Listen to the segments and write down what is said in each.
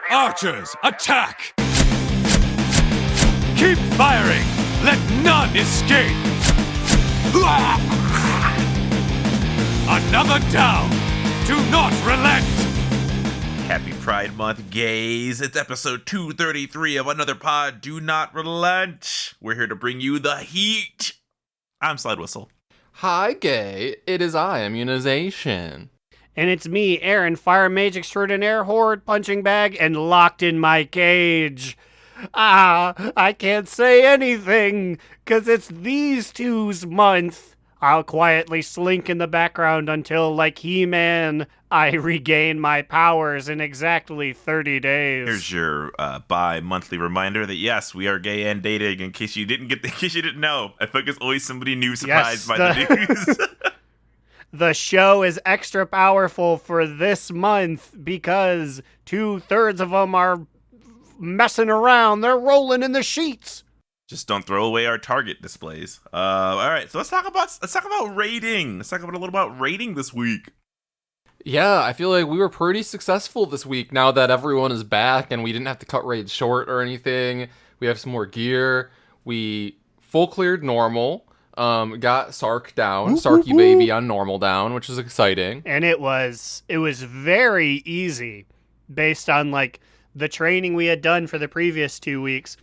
Archers, attack! Keep firing! Let none escape! Another down! Do not relent! Happy Pride Month, gays. It's episode 233 of Another Pod. Do not relent. We're here to bring you the heat. I'm Slidewhistle. Hi, gay. It is I, Immunization. And it's me, Aaron, Fire Mage Extraordinaire, Horde Punching Bag, and locked in my cage. I can't say anything, 'cause it's these two's month. I'll quietly slink in the background until, like He-Man, I regain my powers in exactly 30 days. Here's your bi-monthly reminder that yes, we are gay and dating. In case you didn't know, I feel like it's always somebody new surprised by the news. The show is extra powerful for this month because 2/3 of them are messing around. They're rolling in the sheets. Just don't throw away our Target displays. All right, so let's talk about rating. Let's talk about a little about rating this week. Yeah, I feel like we were pretty successful this week now that everyone is back and we didn't have to cut raids short or anything. We have some more gear. We full cleared normal. Got Sark down, Sarky baby on normal down, which is exciting. And it was very easy based on like the training we had done for the previous 2 weeks.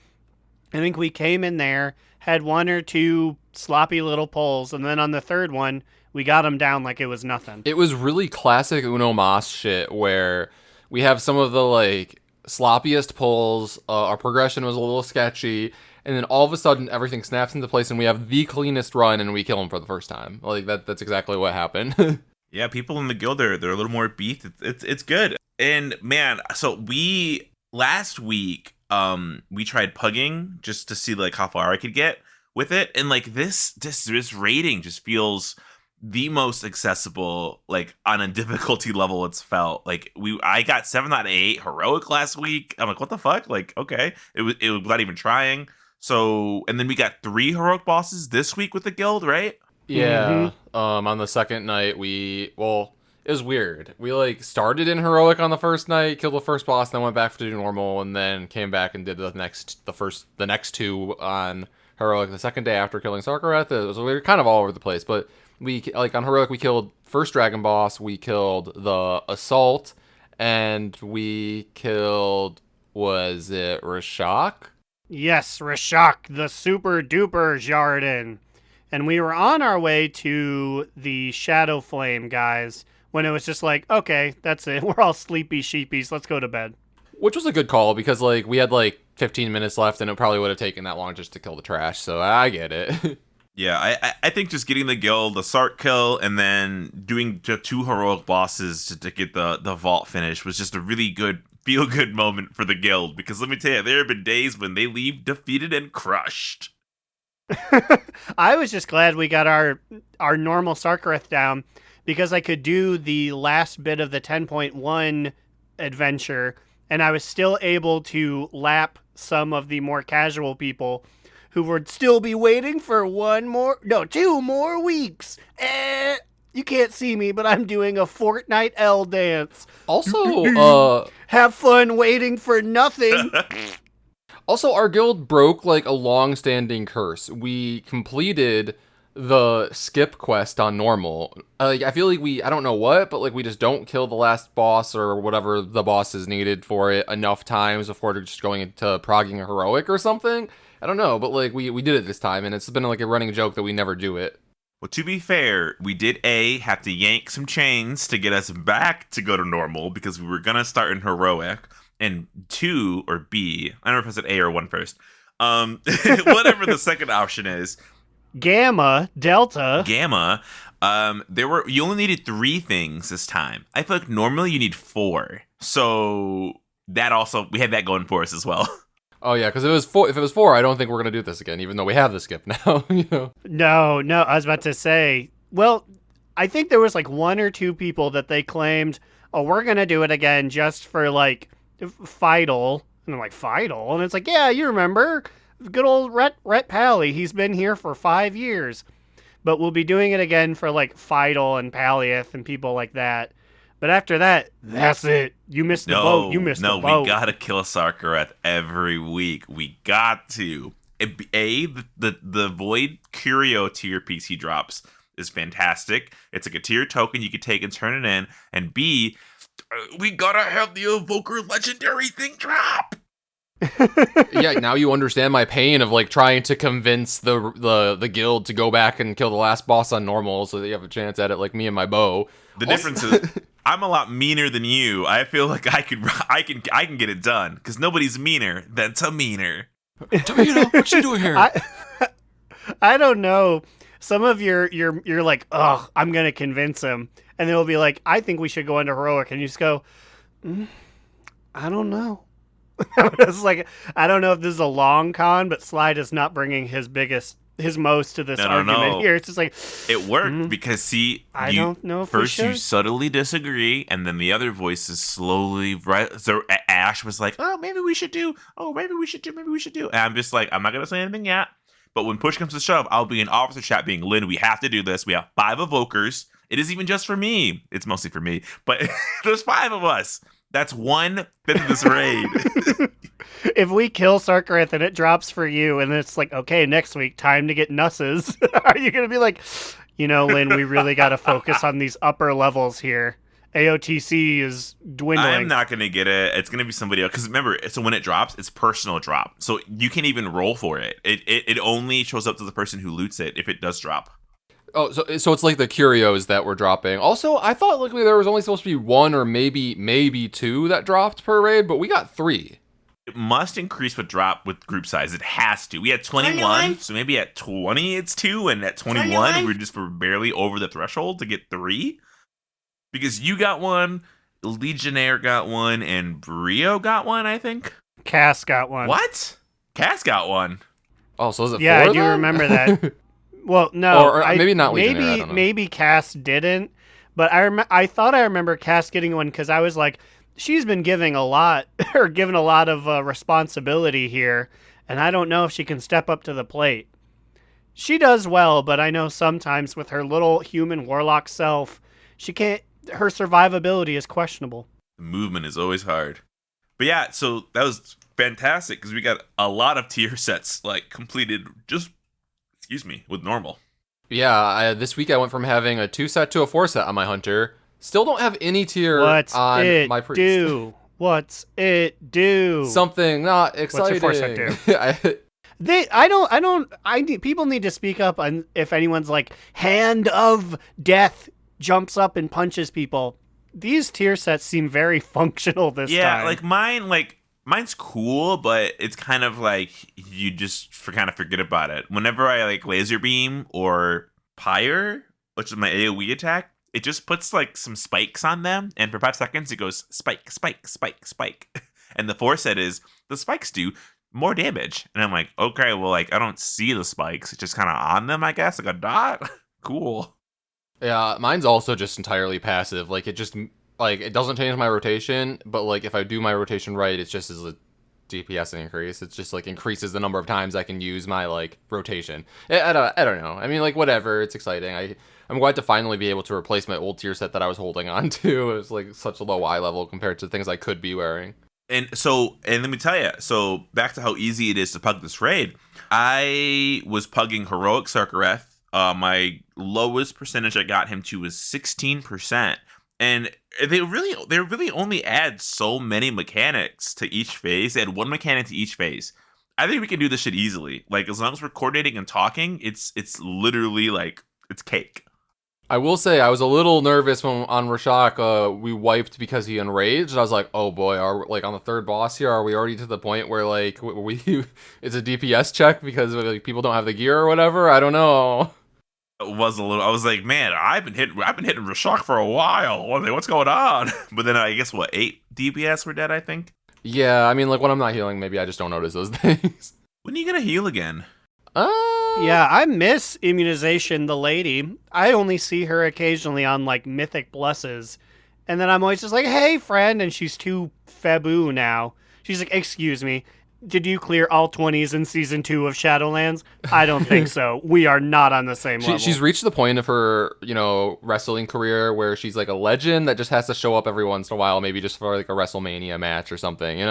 I think we came in there, had one or two sloppy little pulls, and then on the third one, we got them down like it was nothing. It was really classic Uno Mas shit where we have some of the like sloppiest pulls, our progression was a little sketchy, and then all of a sudden everything snaps into place and we have the cleanest run and we kill him for the first time. Like that's exactly what happened. Yeah, people in the guild they're a little more beefed. It's good. And man, so last week we tried pugging just to see like how far I could get with it, and like this rating just feels the most accessible, like on a difficulty level it's felt. Like I got 7 out of 8 heroic last week. I'm like, what the fuck? Like, okay, it was without even trying. So, and then we got 3 heroic bosses this week with the guild, right? Yeah. On the second night it was weird. We like started in heroic on the first night, killed the first boss, then went back to do normal, and then came back and did the next 2 on heroic the second day after killing Sarkareth. We were kind of all over the place, but we like on heroic we killed first dragon boss, we killed the assault, and we killed, was it Rashak? Yes, Rashak, the super duper Jardin. And we were on our way to the Shadow Flame guys when it was just like, okay, that's it. We're all sleepy sheepies. Let's go to bed. Which was a good call because like we had like 15 minutes left and it probably would have taken that long just to kill the trash. So I get it. Yeah, I think just getting the guild, the Sark kill, and then doing 2 heroic bosses to get the vault finish was just a really good, feel-good moment for the guild. Because let me tell you, there have been days when they leave defeated and crushed. I was just glad we got our normal Sarkareth down because I could do the last bit of the 10.1 adventure, and I was still able to lap some of the more casual people who would still be waiting for 2 more weeks. You can't see me, but I'm doing a Fortnite L dance. Also, have fun waiting for nothing. Also, our guild broke like a long-standing curse. We completed the skip quest on normal. I feel like I don't know what, but like we just don't kill the last boss or whatever the boss is needed for it enough times before just going into progging a heroic or something. I don't know, but like we did it this time, and it's been like a running joke that we never do it. Well, to be fair, we did have to yank some chains to get us back to go to normal because we were gonna start in heroic, and 2 or B, I don't know if I said A or 1 first. Whatever the second option is. Gamma, Delta. Gamma. You only needed 3 things this time. I feel like normally you need 4. So that also, we had that going for us as well. Oh yeah, because if it was 4, I don't think we're gonna do this again, even though we have the skip now. You know? No, I was about to say. Well, I think there was like 1 or 2 people that they claimed, oh, we're gonna do it again just for like Fidel. And I'm like, Fidel? And it's like, yeah, you remember, good old Rhett Pally. He's been here for 5 years, but we'll be doing it again for like Fidel and Palliath and people like that. But after that, that's it. You missed the boat. You missed the boat. No, we gotta kill a Sarkareth every week. We got to. The Void Curio tier piece he drops is fantastic. It's like a tier token you can take and turn it in. And B, we gotta have the Evoker Legendary thing drop. Yeah, now you understand my pain of like trying to convince the guild to go back and kill the last boss on normal so that you have a chance at it, like me and my bow. The difference is I'm a lot meaner than you. I feel like I can get it done because nobody's meaner than Tamina. Tamina, what you doing here? I don't know. Some of you're like, ugh, I'm gonna convince him, and then it'll be like, I think we should go into heroic, and you just go, I don't know. It's like, I don't know if this is a long con, but Slide is not bringing his most to this argument here. It's just like, it worked because see, I don't know if first we you should. subtly disagree, and then the other voices slowly. Right, so Ash was like, "Oh, maybe we should do. Oh, maybe we should do. Maybe we should do." And I'm just like, I'm not gonna say anything yet. But when push comes to shove, I'll be in officer chat being, Lynn, we have to do this. We have 5 evokers. It is even just for me. It's mostly for me, but there's 5 of us. That's 1/5 of this raid. If we kill Sarkareth and it drops for you, and it's like, okay, next week, time to get nusses, are you going to be like, Lynn, we really got to focus on these upper levels here. AOTC is dwindling. I'm not going to get it. It's going to be somebody else. Because remember, so when it drops, it's personal drop. So you can't even roll for it. It only shows up to the person who loots it if it does drop. Oh, so it's like the curios that were dropping. Also, I thought like there was only supposed to be 1 or maybe 2 that dropped per raid, but we got 3. It must increase with drop with group size. It has to. We had 21, so maybe at 20 it's 2, and at 21 we're barely over the threshold to get 3. Because you got 1, Legionnaire got 1, and Brio got 1, I think. Cass got 1. What? Cass got 1. Oh, so is it 4 Yeah, I do then? remember that. Well, no. Or maybe not Legionnaire, I don't know. Maybe Cass didn't, but I thought I remember Cass getting 1 because I was like, she's been giving a lot, or given a lot of responsibility here, and I don't know if she can step up to the plate. She does well, but I know sometimes with her little human warlock self, she can't. Her survivability is questionable. The movement is always hard. But yeah, so that was fantastic because we got a lot of tier sets like completed just, with normal. Yeah, this week I went from having a 2 set to a 4 set on my hunter. Still don't have any tier on my priest. What's it do? Something not exciting. What's your 4 set do? People need to speak up on if anyone's like, Hand of Death jumps up and punches people. These tier sets seem very functional this time. Yeah, mine's cool, but it's kind of like you just kind of forget about it. Whenever I like laser beam or pyre, which is my AoE attack, it just puts like some spikes on them, and for 5 seconds it goes spike, spike, spike, spike. And the 4 set is the spikes do more damage. And I'm like, okay, well, like I don't see the spikes. It's just kind of on them, I guess, like a dot. Cool. Yeah, mine's also just entirely passive. Like it just it doesn't change my rotation, but like if I do my rotation right, it's just as a DPS increase. It's just like increases the number of times I can use my like rotation. I don't know. I mean, like whatever. It's exciting. I'm glad to finally be able to replace my old tier set that I was holding on to. It was like such a low eye level compared to things I could be wearing. And let me tell you, so back to how easy it is to pug this raid. I was pugging Heroic Sarkareth. My lowest percentage I got him to was 16%. And they really only add so many mechanics to each phase. They add 1 mechanic to each phase. I think we can do this shit easily. Like, as long as we're coordinating and talking, it's literally like, it's cake. I will say I was a little nervous when on Rashak we wiped because he enraged. I was like, oh boy, are like on the 3rd boss here, are we already to the point where like it's a DPS check because like, people don't have the gear or whatever? I don't know. It was a little. I was like, man, I've been hitting Rashak for a while. What's going on? But then I guess 8 DPS were dead, I think. Yeah, I mean, like when I'm not healing, maybe I just don't notice those things. When are you gonna heal again? Yeah, I miss Immunization, the lady. I only see her occasionally on like Mythic Blesses, and then I'm always just like, hey friend, and she's too Fabu now. She's like, excuse me, Did you clear all 20s in season 2 of Shadowlands? I don't think so. We are not on the same level. She's reached the point of her, wrestling career where she's like a legend that just has to show up every once in a while, maybe just for like a WrestleMania match or something,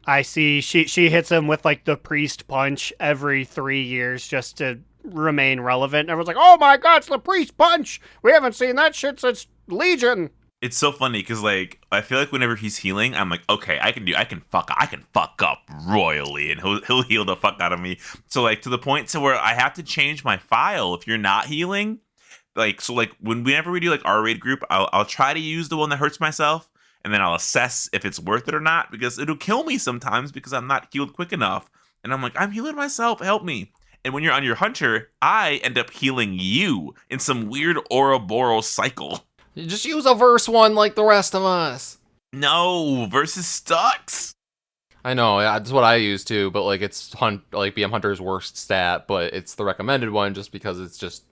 I see. She hits him with like the priest punch every 3 years just to remain relevant. And everyone's like, oh my god, it's the priest punch! We haven't seen that shit since Legion. It's so funny because like I feel like whenever he's healing, I'm like, okay, I can fuck up royally, and he'll heal the fuck out of me. So like to the point to where I have to change my file if you're not healing. Like so like whenever we do like our raid group, I'll try to use the one that hurts myself, and then I'll assess if it's worth it or not, because it'll kill me sometimes because I'm not healed quick enough. And I'm like, I'm healing myself, help me. And when you're on your hunter, I end up healing you in some weird Ouroboros cycle. You just use a verse one like the rest of us. No, versus Stux. I know, that's what I use too, but like it's BM Hunter's worst stat, but it's the recommended one just because it's just,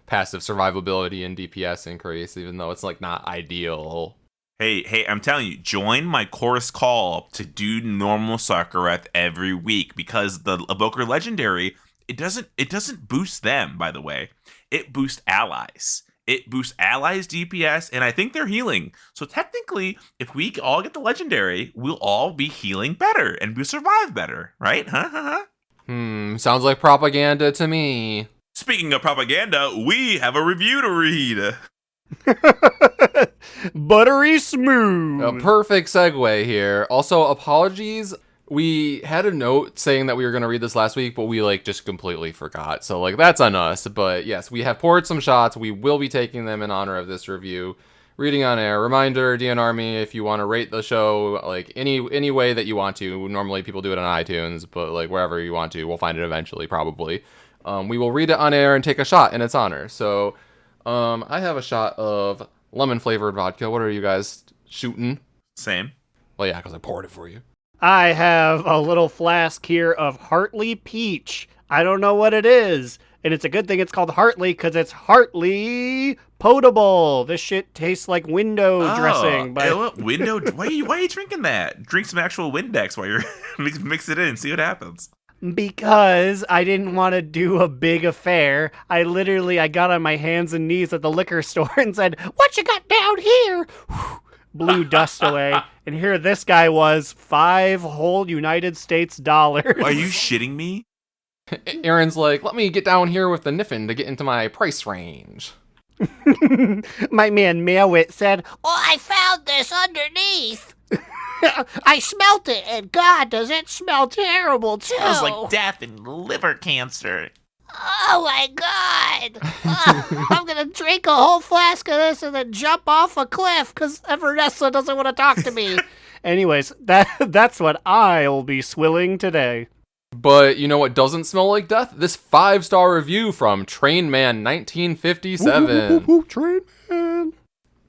passive survivability and DPS increase, even though it's like not ideal. Hey, I'm telling you, join my chorus call to do normal Sarkareth every week, because the Evoker Legendary, it doesn't boost them, by the way. It boosts allies. It boosts allies' DPS, and I think they're healing. So technically, if we all get the Legendary, we'll all be healing better, and we'll survive better, right? Sounds like propaganda to me. Speaking of propaganda, we have a review to read. Buttery smooth. A perfect segue here. Also, apologies. We had a note saying that we were going to read this last week, but we just completely forgot. So that's on us. But yes, we have poured some shots. We will be taking them in honor of this review. Reading on air. Reminder, DNR me if you want to rate the show any way that you want to. Normally people do it on iTunes, but wherever you want to, we'll find it eventually, probably. We will read it on air and take a shot in its honor. So I have a shot of lemon flavored vodka. What are you guys shooting? Same. Well, yeah, because I poured it for you. I have a little flask here of Hartley Peach. I don't know what it is. And it's a good thing it's called Hartley because it's Hartley potable. This shit tastes like window dressing. But window? Why are you drinking that? Drink some actual Windex while you're mix it in. See what happens. Because I didn't want to do a big affair. I got on my hands and knees at the liquor store and said, "What you got down here?" Blew dust away. And here this guy was, 5 whole United States dollars. Are you shitting me? Aaron's like, let me get down here with the Niffin to get into my price range. My man Malwit said, "Oh, I found this underneath. I smelt it, and God, does it smell terrible, too. Smells like death and liver cancer. Oh, my God. I'm going to drink a whole flask of this and then jump off a cliff because Evernessa doesn't want to talk to me." Anyways, that's what I'll be swilling today. But you know what doesn't smell like death? This 5-star review from Trainman 1957. Trainman.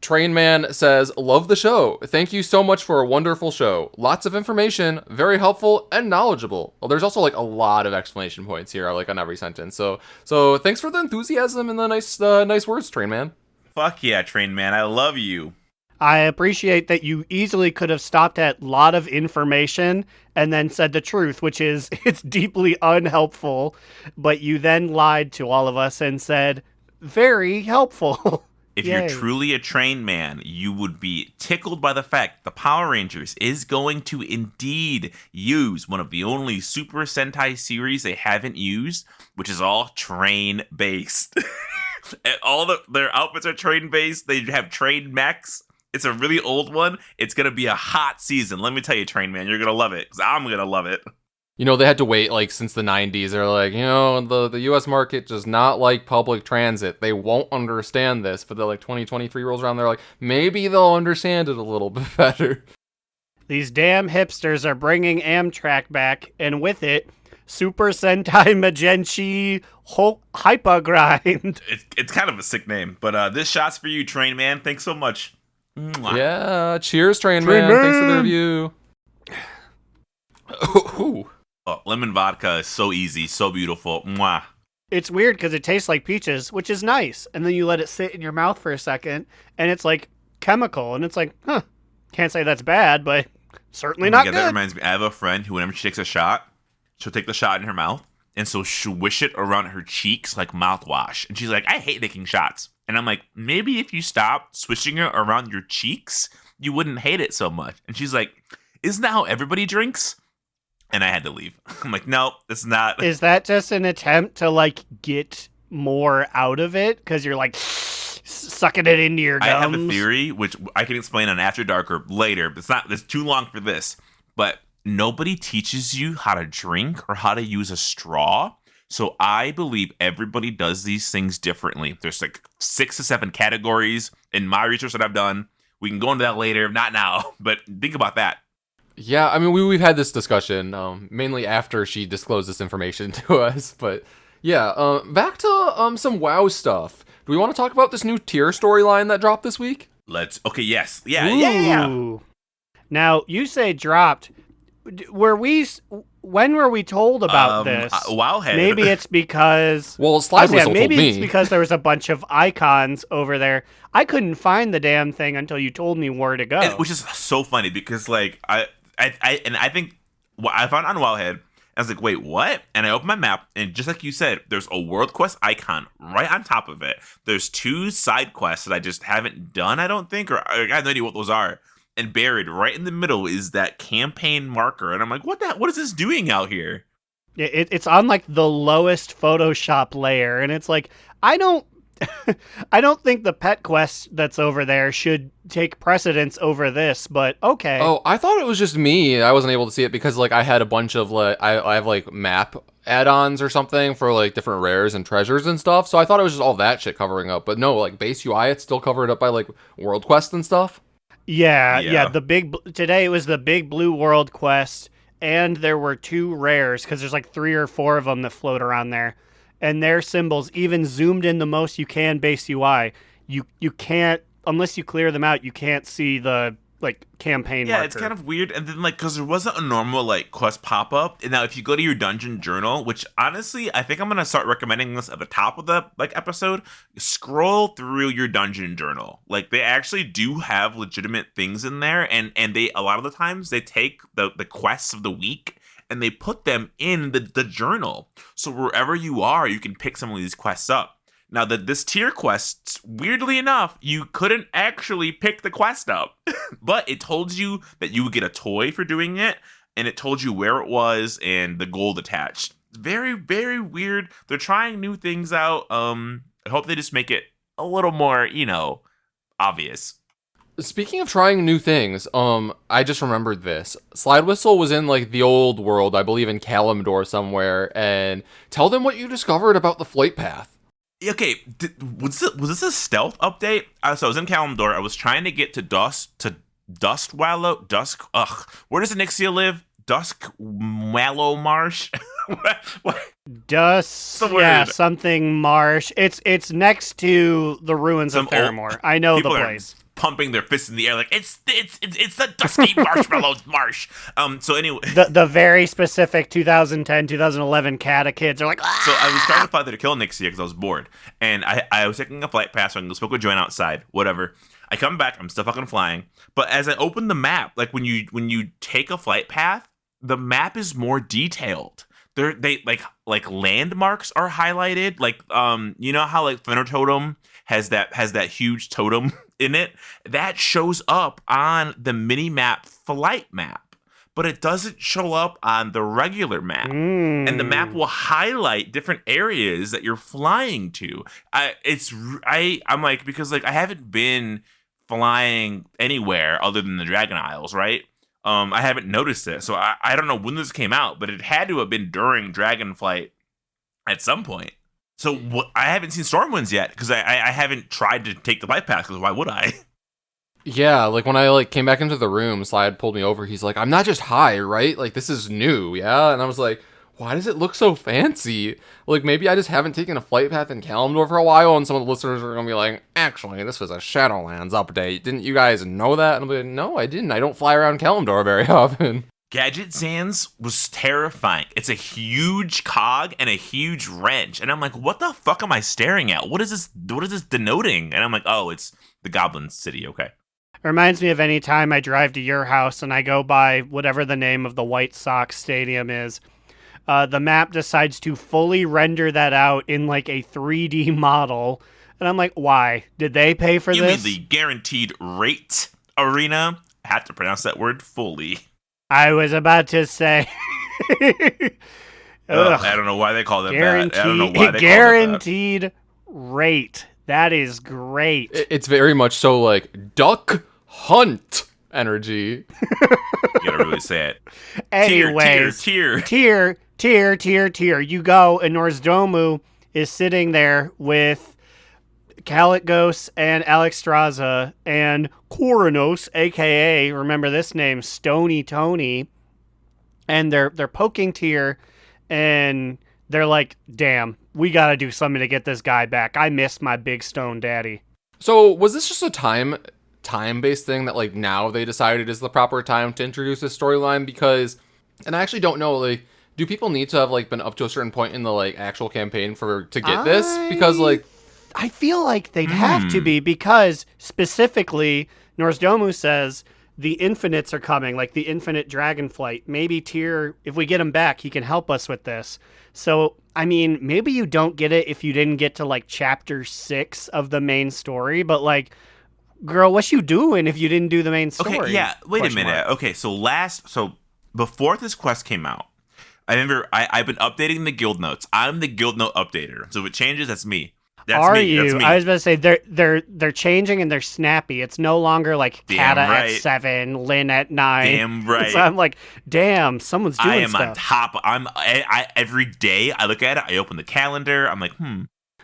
Trainman says, "Love the show. Thank you so much for a wonderful show. Lots of information, very helpful and knowledgeable." Well, there's also a lot of exclamation points here, on every sentence. So thanks for the enthusiasm and the nice words, Trainman. Fuck yeah, Trainman. I love you. I appreciate that you easily could have stopped at lot of information and then said the truth, which is it's deeply unhelpful. But you then lied to all of us and said, very helpful. If Yay. you're truly a trained man, you would be tickled by the fact the Power Rangers is going to indeed use one of the only Super Sentai series they haven't used, which is all train-based. And all their outfits are train-based. They have trained mechs. It's a really old one. It's going to be a hot season. Let me tell you, train man, you're going to love it, because I'm going to love it. They had to wait since the 90s. They're like, the U.S. market does not like public transit. They won't understand this. But 2023 rolls around. They're like, maybe they'll understand it a little bit better. These damn hipsters are bringing Amtrak back, and with it, Super Sentai Magenchi Hypergrind. It's kind of a sick name, but this shot's for you, train man. Thanks so much. Mwah. Yeah, cheers, Train Man. Thanks for the review. Ooh. Oh, lemon vodka is so easy, so beautiful. Mwah. It's weird because it tastes like peaches, which is nice. And then you let it sit in your mouth for a second, and it's chemical. And it's can't say that's bad, but Certainly Oh my not God, good. that reminds me. I have a friend who, whenever she takes a shot, she'll take the shot in her mouth, and so she'll wish it around her cheeks like mouthwash. And she's like, I hate taking shots. And I'm like, maybe if you stopped swishing it around your cheeks, you wouldn't hate it so much. And she's like, isn't that how everybody drinks? And I had to leave. I'm like, no, it's not. Is that just an attempt to like get more out of it? Because you're like sucking it into your gums? I have a theory, which I can explain on After Dark or later. It's too long for this. But nobody teaches you how to drink or how to use a straw. So I believe everybody does these things differently. There's like 6 to 7 categories in my research that I've done. We can go into that later, not now, but think about that. Yeah, I mean, we've had this discussion, mainly after she disclosed this information to us. But yeah, back to some WoW stuff. Do we want to talk about this new tier storyline that dropped this week? Okay, yes. Yeah. Ooh. Now, you say dropped. When were we told about this? Wowhead. Maybe it's because... Well, Slidewhistle maybe told it's me. because there was a bunch of icons over there. I couldn't find the damn thing until you told me where to go. Which is so funny because, like, I think what I found on Wowhead, I was like, wait, what? And I opened my map, and just like you said, there's a world quest icon right on top of it. There's 2 side quests that I just haven't done, I don't think, or I have no idea what those are. And buried right in the middle is that campaign marker. And I'm like, what is this doing out here? It's on, like, the lowest Photoshop layer, and it's like, I don't think the pet quest that's over there should take precedence over this, but okay. Oh, I thought it was just me. I wasn't able to see it because, like, I had a bunch of, like, I have, like, map add-ons or something for, like, different rares and treasures and stuff. So I thought it was just all that shit covering up. But no, like, base UI, it's still covered up by, like, world quest and stuff. Yeah. Today it was the big blue world quest, and there were 2 rares, because there's, like, 3 or 4 of them that float around there. And their symbols, even zoomed in the most you can base UI, you can't, unless you clear them out, you can't see the, like, campaign marker. It's kind of weird. And then, like, because there wasn't a normal, like, quest pop-up. And now if you go to your dungeon journal, which honestly, I think I'm going to start recommending this at the top of the, like, episode, scroll through your dungeon journal. Like, they actually do have legitimate things in there. And they, a lot of the times, they take the quests of the week and they put them in the journal. So wherever you are, you can pick some of these quests up. Now, this tier quest, weirdly enough, you couldn't actually pick the quest up. But it told you that you would get a toy for doing it, and it told you where it was and the gold attached. Very, very weird. They're trying new things out. I hope they just make it a little more, obvious. Speaking of trying new things, I just remembered this. Slidewhistle was in, like, the old world, I believe in Kalimdor somewhere, and tell them what you discovered about the flight path. Okay, was this a stealth update? So I was in Kalimdor. I was trying to get to Dusk. Where does Anixia live? Dusk Wallow Marsh? what? Something marsh. It's next to the ruins of Theramore. I know the place. Pumping their fists in the air like it's the dusky marshmallows marsh. So anyway, the very specific 2010 2011 kids are like, ah! So I was trying to find there to kill Nixia because I was bored, and I was taking a flight pass so I can go smoke with Joanne outside, whatever. I come back, I'm still fucking flying, but as I open the map, like when you take a flight path, the map is more detailed. They like landmarks are highlighted, like you know how like Thunder Totem has that huge totem in it that shows up on the mini map flight map, but it doesn't show up on the regular map. And the map will highlight different areas that you're flying to. I'm like, because like I haven't been flying anywhere other than the Dragon Isles, right? I haven't noticed it, so I don't know when this came out, but it had to have been during Dragonflight at some point. So I haven't seen Stormwinds yet because I haven't tried to take the flight path, because why would I? Yeah, like when I like came back into the room, Slide pulled me over. He's like, "I'm not just high, right? Like this is new, yeah." And I was like, "Why does it look so fancy? Like maybe I just haven't taken a flight path in Kalimdor for a while." And some of the listeners are gonna be like, "Actually, this was a Shadowlands update. Didn't you guys know that?" And I'm like, "No, I didn't. I don't fly around Kalimdor very often." Gadget Sands was terrifying. It's a huge cog and a huge wrench, and I'm like, "What the fuck am I staring at? What is this? What is this denoting?" And I'm like, "Oh, it's the Goblin City." Okay. Reminds me of any time I drive to your house and I go by whatever the name of the White Sox stadium is. The map decides to fully render that out in like a 3D model. And I'm like, why? Did they pay for You this? mean the guaranteed rate arena? I have to pronounce that word fully. I was about to say. I don't know why they call it that. I don't know why they call it that. Guaranteed rate. That is great. It's very much so like duck hunt energy. You gotta really say it. Anyways, tier. You go, and Norzdomu is sitting there with Kalikos and Alexstrasza and Koronos, aka, remember this name, Stony Tony, and they're poking Tyr, and they're like, damn, we gotta do something to get this guy back. I miss my big stone daddy. So was this just a time-based thing that like now they decided is the proper time to introduce this storyline? Because, and I actually don't know, like, do people need to have like been up to a certain point in the like actual campaign to get this? Because like, I feel like they'd have to be, because specifically Norzdomu says the infinites are coming, like the infinite dragonflight. Maybe Tyr, if we get him back, he can help us with this. So, I mean, maybe you don't get it if you didn't get to like chapter 6 of the main story, but like, girl, what you doing if you didn't do the main story? Okay, yeah, wait a minute. Okay, so before this quest came out, I remember I've been updating the guild notes. I'm the guild note updater. So if it changes, that's me. That's me. I was about to say they're changing and they're snappy. It's no longer like Kata at 7, Lynn at 9. Damn right. So I'm like, damn, someone's doing I am stuff. on top. I every day I look at it. I open the calendar. I'm like,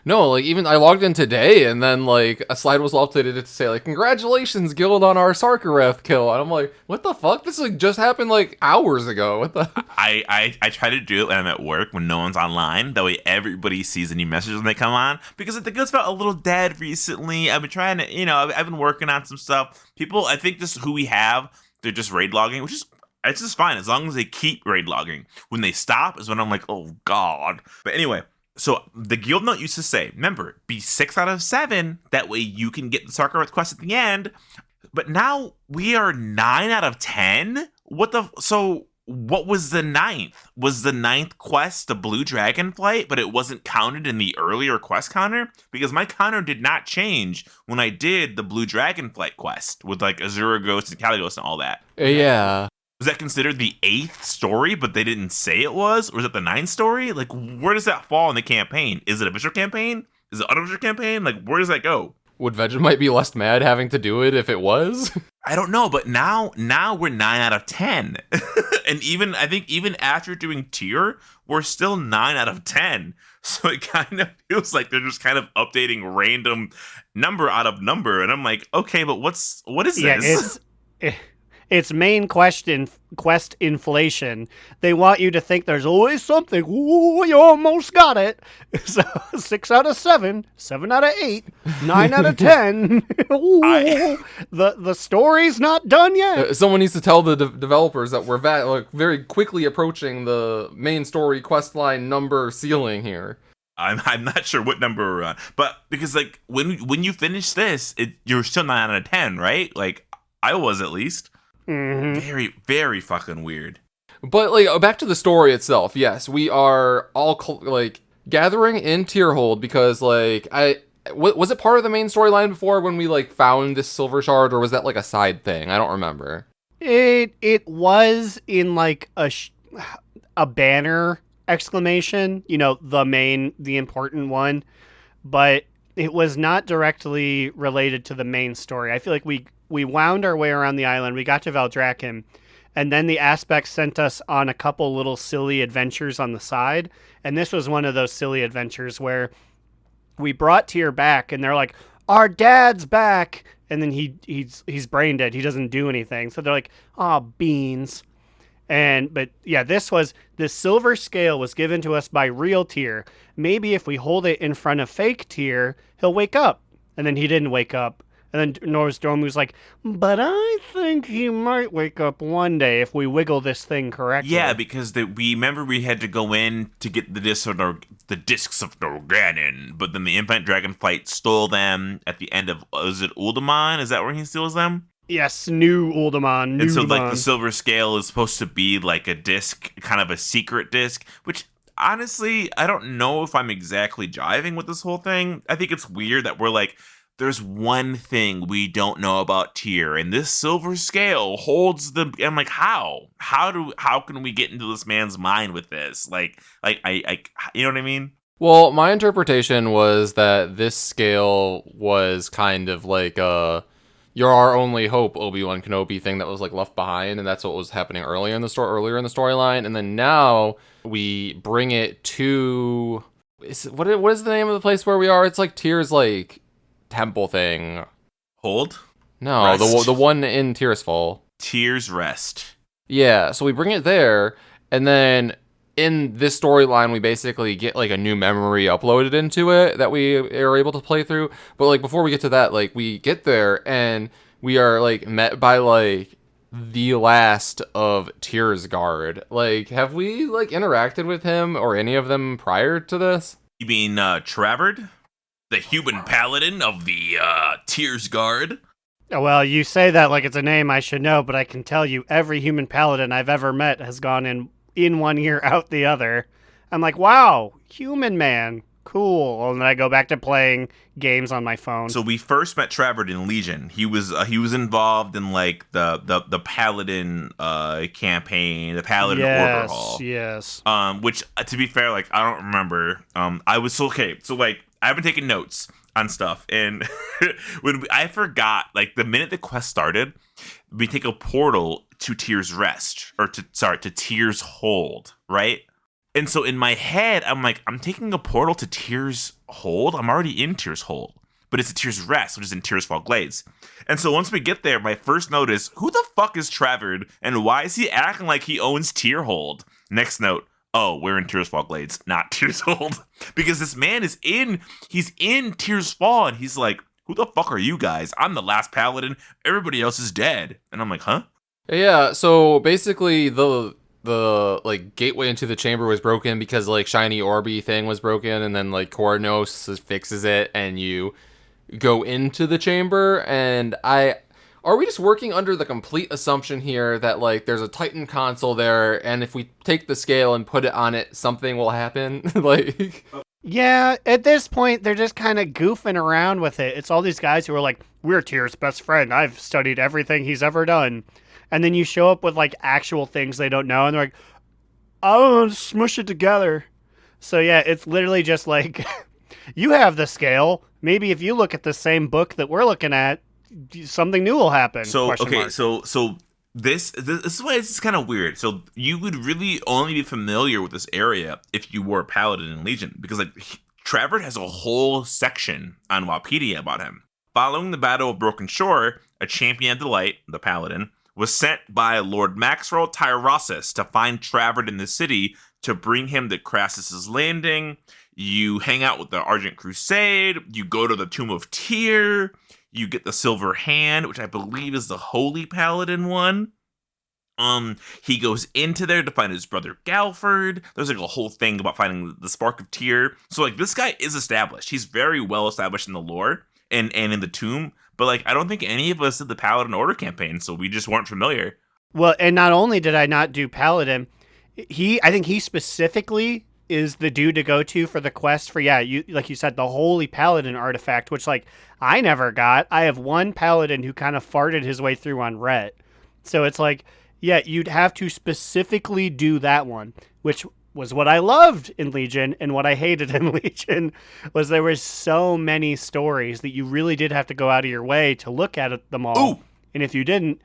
no, like even I logged in today and then like a slide was updated to say like, congratulations guild on our Sarkareth kill. And I'm like, what the fuck? This like just happened like hours ago. What the? I try to do it when I'm at work when no one's online. That way everybody sees the new messages when they come on. Because the guild's felt a little dead recently. I've been trying to, I've been working on some stuff. People, I think this is who we have. They're just raid logging, which is, it's just fine as long as they keep raid logging. When they stop is when I'm like, oh god. But anyway. So the guild note used to say, remember, be 6 out of 7. That way you can get the Sarkareth quest at the end. But now we are 9 out of 10? So what was the 9th? Was the 9th quest the Blue Dragon flight, but it wasn't counted in the earlier quest counter? Because my counter did not change when I did the Blue Dragon flight quest with like Azura Ghost and Kaligos and all that. Yeah. Was that considered the 8th story, but they didn't say it was? Or is it the 9th story? Like, where does that fall in the campaign? Is it a official campaign? Is it an unofficial campaign? Like, where does that go? Would Vegemite be less mad having to do it if it was? I don't know, but now we're 9 out of 10. And I think even after doing tier, we're still 9 out of 10. So it kind of feels like they're just kind of updating random number out of number. And I'm like, okay, but what is this? It's main quest inflation. They want you to think there's always something. Ooh, you almost got it. So 6 out of 7, 7 out of 8, 9 out of 10. Ooh, the story's not done yet. Someone needs to tell the developers that we're very quickly approaching the main story quest line number ceiling here. I'm not sure what number we're on, but because like when you finish this, you're still 9 out of 10, right? Like I was at least. Mm-hmm. Very, very fucking weird. But like back to the story itself. Yes, we are all like gathering in Tierhold because like was it part of the main storyline before when we like found this silver shard, or was that like a side thing? I don't remember. It was in like a banner exclamation, the important one, but it was not directly related to the main story. I feel like we wound our way around the island, we got to Valdrakken, and then the Aspects sent us on a couple little silly adventures on the side, and this was one of those silly adventures where we brought Tyr back, and they're like, our dad's back, and then he's brain dead, he doesn't do anything, so they're like, aw, beans. But yeah, the silver scale was given to us by real Tyr. Maybe if we hold it in front of fake Tyr, he'll wake up. And then he didn't wake up. And then Norzdomu's like, but I think he might wake up one day if we wiggle this thing correctly. Yeah, because we remember we had to go in to get the discs of Norganon, but then the Infinite Dragonflight stole them at the end of, is it Uldaman? Is that where he steals them? Yes, new Uldaman. And so, like, the silver scale is supposed to be like a disc, kind of a secret disc, which honestly, I don't know if I'm exactly jiving with this whole thing. I think it's weird that we're like, there's one thing we don't know about Tyr, and this silver scale holds the. I'm like, how? How can we get into this man's mind with this? I you know what I mean? Well, my interpretation was that this scale was kind of like "You're our only hope" Obi-Wan Kenobi thing that was like left behind, and that's what was happening earlier in the storyline, and then now we bring it to what is the name of the place where we are? It's like Tyr's like temple thing. Hold? No, Rest. the one in Tirisfall. Tyr's Rest. Yeah, so we bring it there, and then in this storyline, we basically get like a new memory uploaded into it that we are able to play through. But like before we get to that, like we get there and we are like met by like the last of Tyr's guard. Like, have we like interacted with him or any of them prior to this? You mean Travard? The human paladin of the Tyr's Guard? Well, you say that like it's a name I should know, but I can tell you every human paladin I've ever met has gone in one ear, out the other. I'm like, wow, human man, cool. And then I go back to playing games on my phone. So we first met Travard in Legion. He was involved in like the paladin campaign, the paladin overhaul. Yes. Which to be fair, like I don't remember. I was so okay. So like I've been taking notes on stuff, and I forgot, like the minute the quest started, we take a portal to Tyr's Rest, or to Tyr's Hold, right? And so in my head, I'm like, I'm taking a portal to Tyr's Hold. I'm already in Tyr's Hold, but it's a Tyr's Rest, which is in Tirisfall Glades. And so once we get there, my first note is, who the fuck is Travard, and why is he acting like he owns Tyr Hold? Next note, oh, we're in Tirisfall Glades, not Tyr's Hold. Because this man he's in Tirisfall, and he's like, who the fuck are you guys? I'm the last paladin. Everybody else is dead. And I'm like, huh? Yeah, so basically the like gateway into the chamber was broken because like shiny orby thing was broken, and then like Kornos fixes it and you go into the chamber. And are we just working under the complete assumption here that like there's a Titan console there, and if we take the scale and put it on it, something will happen? Like, yeah, at this point they're just kind of goofing around with it. It's all these guys who are like, we're Tyr's best friend, I've studied everything he's ever done. And then you show up with like actual things they don't know, and they're like, I don't know, smush it together. So yeah, it's literally just like, you have the scale. Maybe if you look at the same book that we're looking at, something new will happen. So okay, so this is why it's kind of weird. So you would really only be familiar with this area if you were a paladin in Legion, because like Travard has a whole section on Wikipedia about him. Following the Battle of Broken Shore, a champion of the light, the paladin, was sent by Lord Maxwell Tyrosus to find Travard in the city to bring him to Crassus's Landing. You hang out with the Argent Crusade. You go to the Tomb of Tyr. You get the Silver Hand, which I believe is the Holy Paladin one. He goes into there to find his brother Galford. There's like a whole thing about finding the Spark of Tyr. So like this guy is established. He's very well established in the lore and in the tomb. But like I don't think any of us did the Paladin Order campaign, so we just weren't familiar. Well, and not only did I not do Paladin, I think he specifically is the dude to go to for the quest for, you like you said, the Holy Paladin artifact, which like I never got. I have one paladin who kind of farted his way through on Rhett. So it's like, yeah, you'd have to specifically do that one, which was what I loved in Legion, and what I hated in Legion was there were so many stories that you really did have to go out of your way to look at them all. Ooh. And if you didn't,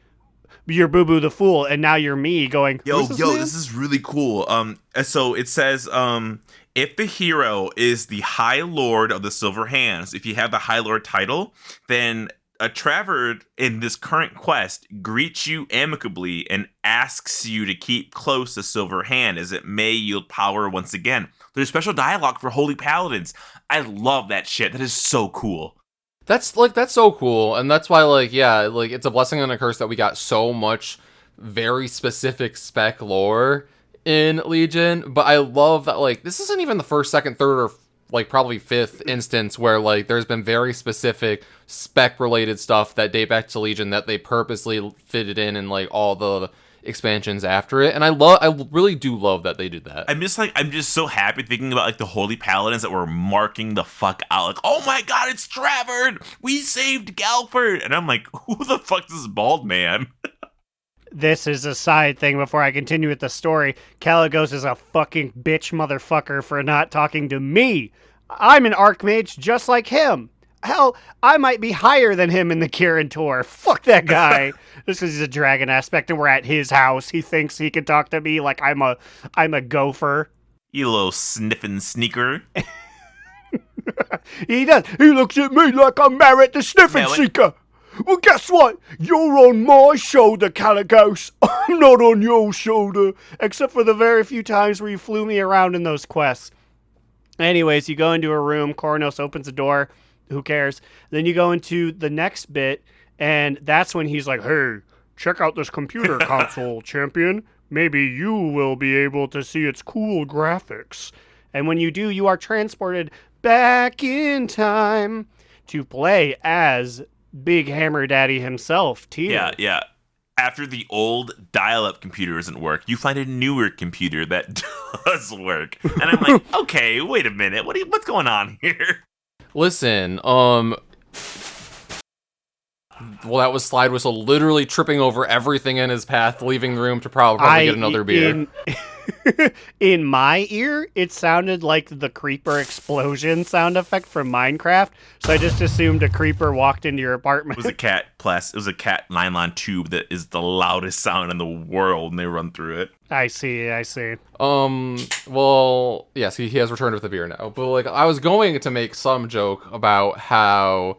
you're Boo Boo the Fool, and now you're me going, this is really cool. So it says, if the hero is the High Lord of the Silver Hands, if you have the High Lord title, then a Travard in this current quest greets you amicably and asks you to keep close to Silver Hand as it may yield power once again. There's special dialogue for Holy Paladins. I love that shit. That is so cool. that's so cool, and that's why like it's a blessing and a curse that we got so much very specific spec lore in Legion. But I love that like this isn't even the first, second, third, or like probably fifth instance where like there's been very specific spec related stuff that date back to Legion that they purposely fitted in like all the expansions after it, and I really do love that they did that. I'm just so happy thinking about like the Holy Paladins that were marking the fuck out, like, oh my god, it's Travern, we saved Galford, and I'm like, who the fuck is this bald man? This is a side thing before I continue with the story. Caligos is a fucking bitch motherfucker for not talking to me. I'm an Archmage just like him. Hell, I might be higher than him in the Kirin Tor. Fuck that guy. This is a dragon aspect, and we're at his house. He thinks he can talk to me like I'm a gopher. You little sniffing sneaker. He does. He looks at me like I'm married to Sniffing Seeker. Well, guess what? You're on my shoulder, Caligos. I'm not on your shoulder. Except for the very few times where you flew me around in those quests. Anyways, you go into a room. Coronos opens a door. Who cares? Then you go into the next bit, and that's when he's like, hey, check out this computer console, champion. Maybe you will be able to see its cool graphics. And when you do, you are transported back in time to play as Big Hammer Daddy himself, Tyr. Yeah. After the old dial-up computer doesn't work, you find a newer computer that does work. And I'm like, okay, wait a minute. What's going on here? Listen, well, that was Slidewhistle literally tripping over everything in his path, leaving the room to probably get another beer. In my ear, it sounded like the creeper explosion sound effect from Minecraft, so I just assumed a creeper walked into your apartment. It was a cat nylon tube that is the loudest sound in the world, and they run through it. I see. Well, yes, he has returned with the beer now, but like I was going to make some joke about how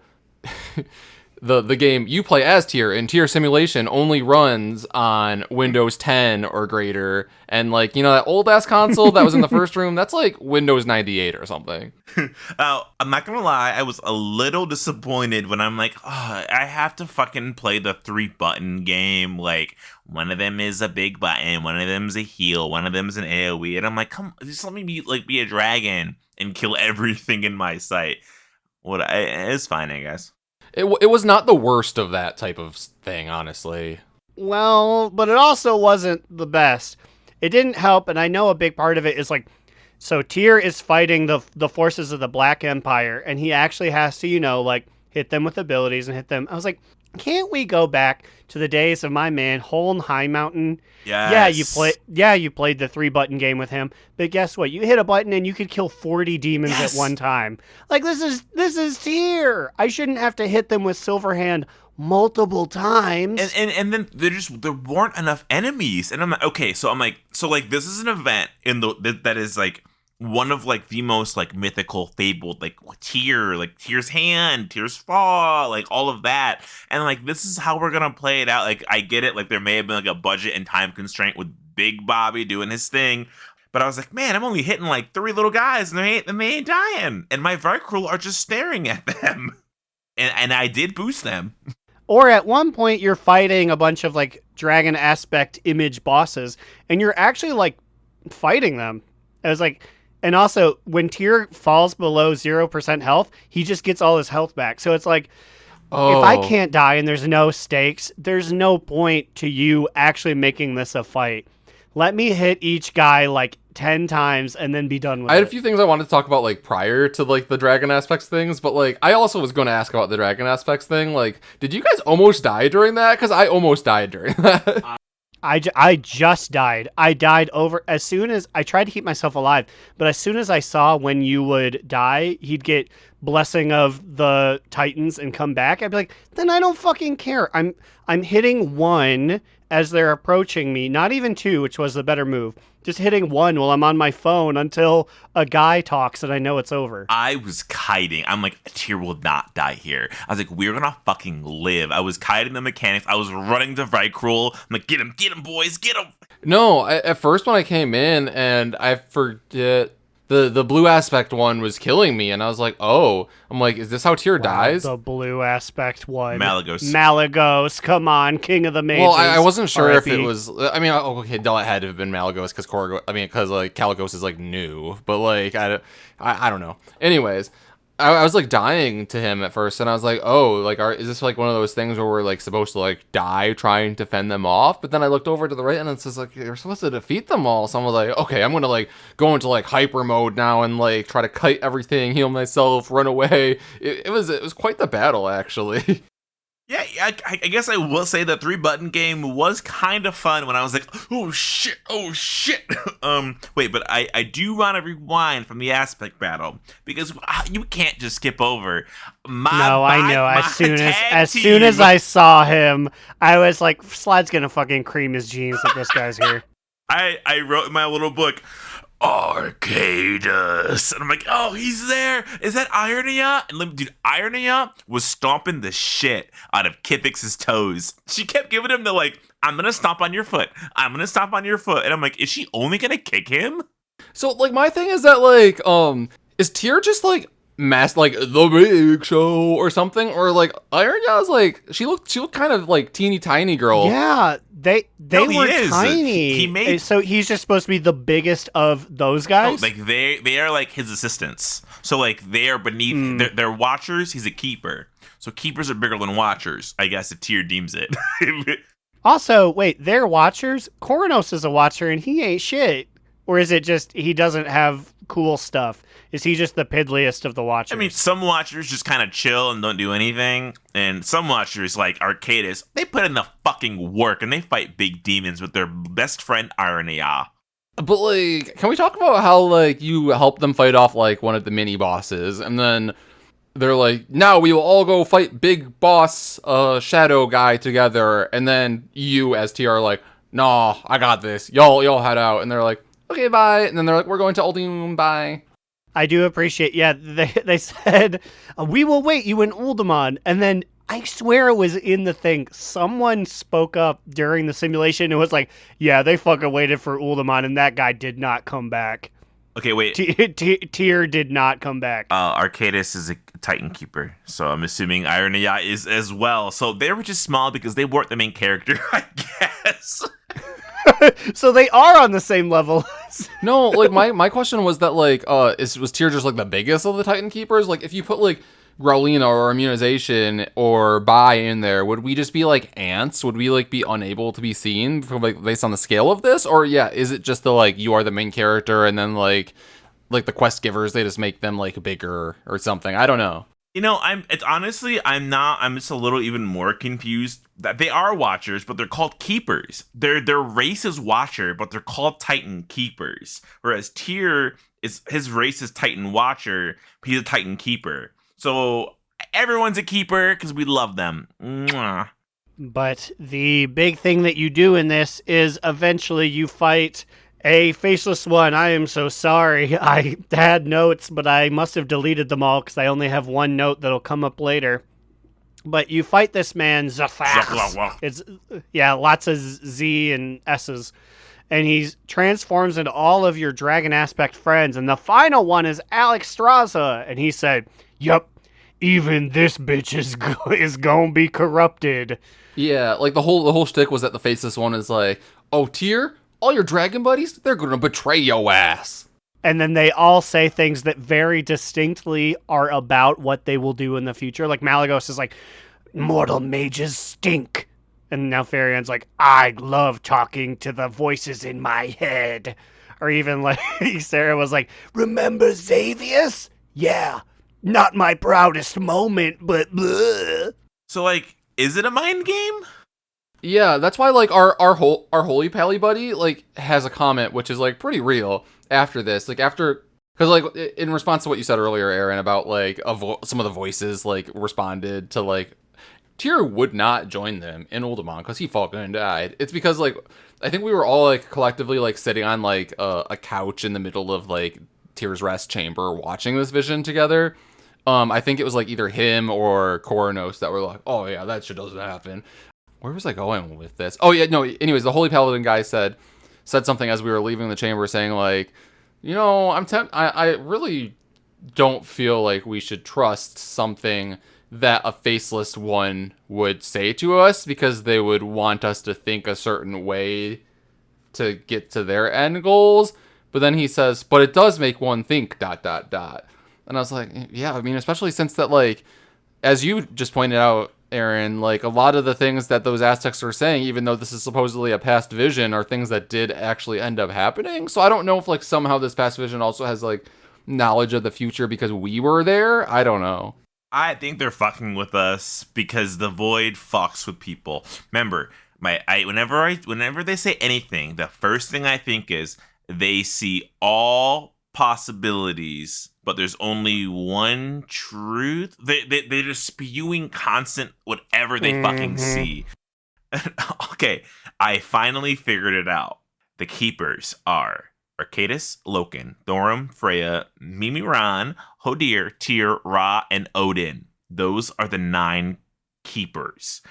the game you play as Tyr in Tyr Simulation only runs on Windows 10 or greater, and like, you know, that old ass console that was in the first room, that's like Windows 98 or something. I'm not gonna lie, I was a little disappointed when I'm like, oh, I have to fucking play the 3-button game. Like, one of them is a big button, one of them is a heal, one of them is an AoE, and I'm like, come, just let me be a dragon and kill everything in my sight. It's fine, I guess. It was not the worst of that type of thing, honestly. Well, but it also wasn't the best. It didn't help, and I know a big part of it is like, so Tyr is fighting the forces of the Black Empire, and he actually has to, you know, like, hit them with abilities and hit them. I was like, can't we go back to the days of my man Holm High Mountain? Yes. You played the 3-button game with him, but guess what? You hit a button and you could kill 40 demons at one time. Like, this is Tyr. I shouldn't have to hit them with Silverhand multiple times. And then there weren't enough enemies, and I'm like, okay, so this is an event that is like one of like the most like mythical fabled like Tyr, like Tyr's hand, Tirisfall, like all of that, and like this is how we're gonna play it out. Like, I get it, like there may have been like a budget and time constraint with Big Bobby doing his thing, but I was like, man, I'm only hitting like 3 little guys and they ain't dying, and my Varkrull are just staring at them, and I did boost them. Or at one point you're fighting a bunch of like dragon aspect image bosses, and you're actually like fighting them. I was like. And also, when Tyr falls below 0% health, he just gets all his health back. So it's like, if I can't die and there's no stakes, there's no point to you actually making this a fight. Let me hit each guy like 10 times and then be done with it. I had a few things I wanted to talk about like prior to like the dragon aspects things, but like I also was going to ask about the dragon aspects thing. Like, did you guys almost die during that? Because I almost died during that. I just died. I died as soon as I tried to keep myself alive, but as soon as I saw when you would die, he'd get blessing of the Titans and come back. I'd be like, then I don't fucking care. I'm hitting 1 as they're approaching me, not even 2, which was the better move. Just hitting 1 while I'm on my phone until a guy talks and I know it's over. I was kiting. I'm like, Tyr will not die here. I was like, we're gonna fucking live. I was kiting the mechanics. I was running to Vrykrull. I'm like, get him, boys, get him. No, at first when I came in, and I forget the blue aspect one was killing me, and I was like, oh, I'm like, is this how Tyr dies? The blue aspect one. Malagos. Malagos, come on, king of the mages. Well, I wasn't sure if RIP. it was. I mean, okay, it had to have been Malagos because like Caligos is like new, but like I don't know. Anyways, I was like dying to him at first, and I was like, oh, like is this like one of those things where we're like supposed to like die trying to fend them off? But then I looked over to the right, and it says like you're supposed to defeat them all. So I was like, okay, I'm gonna like go into like hyper mode now and like try to kite everything, heal myself, run away. It was quite the battle actually. Yeah, I guess I will say the 3-button game was kind of fun when I was like, oh shit. Wait, but I do want to rewind from the aspect battle because you can't just skip over. I know. As soon as I saw him, I was like, Slide's gonna fucking cream his jeans if this guy's here. I wrote in my little book, Arcadus. And I'm like, oh, he's there. Is that Ironia? And dude, Ironia was stomping the shit out of Kithix's toes. She kept giving him the like, I'm gonna stomp on your foot. I'm gonna stomp on your foot. And I'm like, is she only gonna kick him? So like my thing is that like is Tyr just like like the big show or something, or like Ironya's like she looked kind of like teeny tiny girl. Yeah, they were is. tiny. So he's just supposed to be the biggest of those guys. Oh, like they are like his assistants. So like they are beneath. They're watchers. He's a keeper. So keepers are bigger than watchers, I guess, if Tyr deems it. Also, wait, they're watchers. Coronos is a watcher, and he ain't shit. Or is it just he doesn't have cool stuff? Is he just the piddliest of the watchers? I mean, some watchers just kind of chill and don't do anything, and some watchers, like Arcadus, they put in the fucking work and they fight big demons with their best friend Ironia. But like, can we talk about how like you help them fight off like one of the mini bosses, and then they're like, now we will all go fight big boss shadow guy together, and then you as TR are like, nah, I got this. Y'all head out, and they're like, okay, bye. And then they're like, we're going to Ultium, bye. I do appreciate, they said, we will wait you in Uldaman. And then I swear it was in the thing. Someone spoke up during the simulation and was like, yeah, they fucking waited for Uldaman and that guy did not come back. Okay, wait. Tyr did not come back. Arcadus is a Titan Keeper, so I'm assuming Ironia is as well. So they were just small because they weren't the main character, I guess. So they are on the same level. No, like my question was that like was Tyr just like the biggest of the Titan Keepers? Like if you put like Growlina or Immunization or Bai in there, would we just be like ants? Would we like be unable to be seen from, like based on the scale of this? Or yeah, is it just the like you are the main character and then like the quest givers they just make them like bigger or something? I don't know. You know, I'm just a little even more confused that they are watchers, but they're called keepers. Their race is watcher, but they're called Titan keepers. Whereas Tyr his race is Titan watcher, but he's a Titan keeper. So everyone's a keeper because we love them. Mwah. But the big thing that you do in this is eventually you fight a faceless one. I am so sorry. I had notes, but I must have deleted them all because I only have one note that'll come up later. But you fight this man, Zafak. It's, lots of Z and S's. And he transforms into all of your dragon aspect friends. And the final one is Alex Straza. And he said, yup, even this bitch is gonna be corrupted. Yeah, like the whole shtick was that the faceless one is like, oh, Tyr, all your dragon buddies, they're gonna betray your ass. And then they all say things that very distinctly are about what they will do in the future. Like Malagos is like, mortal mages stink. And now Farian's like, I love talking to the voices in my head. Or even like Sarah was like, remember Xavius? Yeah, not my proudest moment, but bleh. So like, is it a mind game? Yeah, that's why like our holy pally buddy like has a comment which is like pretty real after this, like after because like in response to what you said earlier, Aaron, about like some of the voices like responded to like Tyr would not join them in Uldaman because he fucking died. It's because like I think we were all like collectively like sitting on like a couch in the middle of like Tyr's rest chamber watching this vision together. I think it was like either him or Coronos that were like, oh yeah, that shit doesn't happen. Where was I going with this? Oh yeah, no. Anyways, the Holy Paladin guy said something as we were leaving the chamber, saying like, I really don't feel like we should trust something that a faceless one would say to us because they would want us to think a certain way to get to their end goals. But then he says, but it does make one think ... And I was like, yeah, I mean, especially since that, like, as you just pointed out, Aaron, like, a lot of the things that those Aztecs are saying, even though this is supposedly a past vision, are things that did actually end up happening. So I don't know if, like, somehow this past vision also has, like, knowledge of the future because we were there. I don't know. I think they're fucking with us because the void fucks with people. Remember, whenever they say anything, the first thing I think is they see all possibilities, but there's only one truth. They're just spewing constant whatever they fucking see. Okay, I finally figured it out. The keepers are Arcadis, Loken, Thorum, Freya, Mimiran, Hodir, Tyr, Ra, and Odin. Those are the 9 keepers.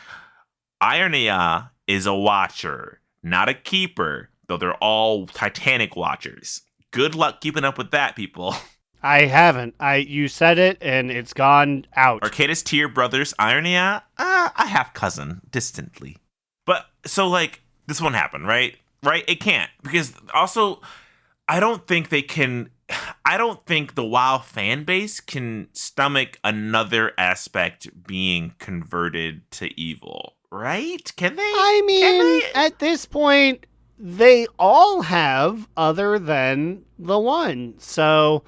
Ironea is a watcher, not a keeper, though they're all Titanic watchers. Good luck keeping up with that, people. I haven't. You said it, and it's gone out. Arcadis, Tyr, brothers, Ironea, a half-cousin, distantly. But, so, like, this won't happen, right? Right? It can't. Because, also, I don't think the WoW fan base can stomach another aspect being converted to evil, right? Can they? I mean, at this point, they all have, other than the one. So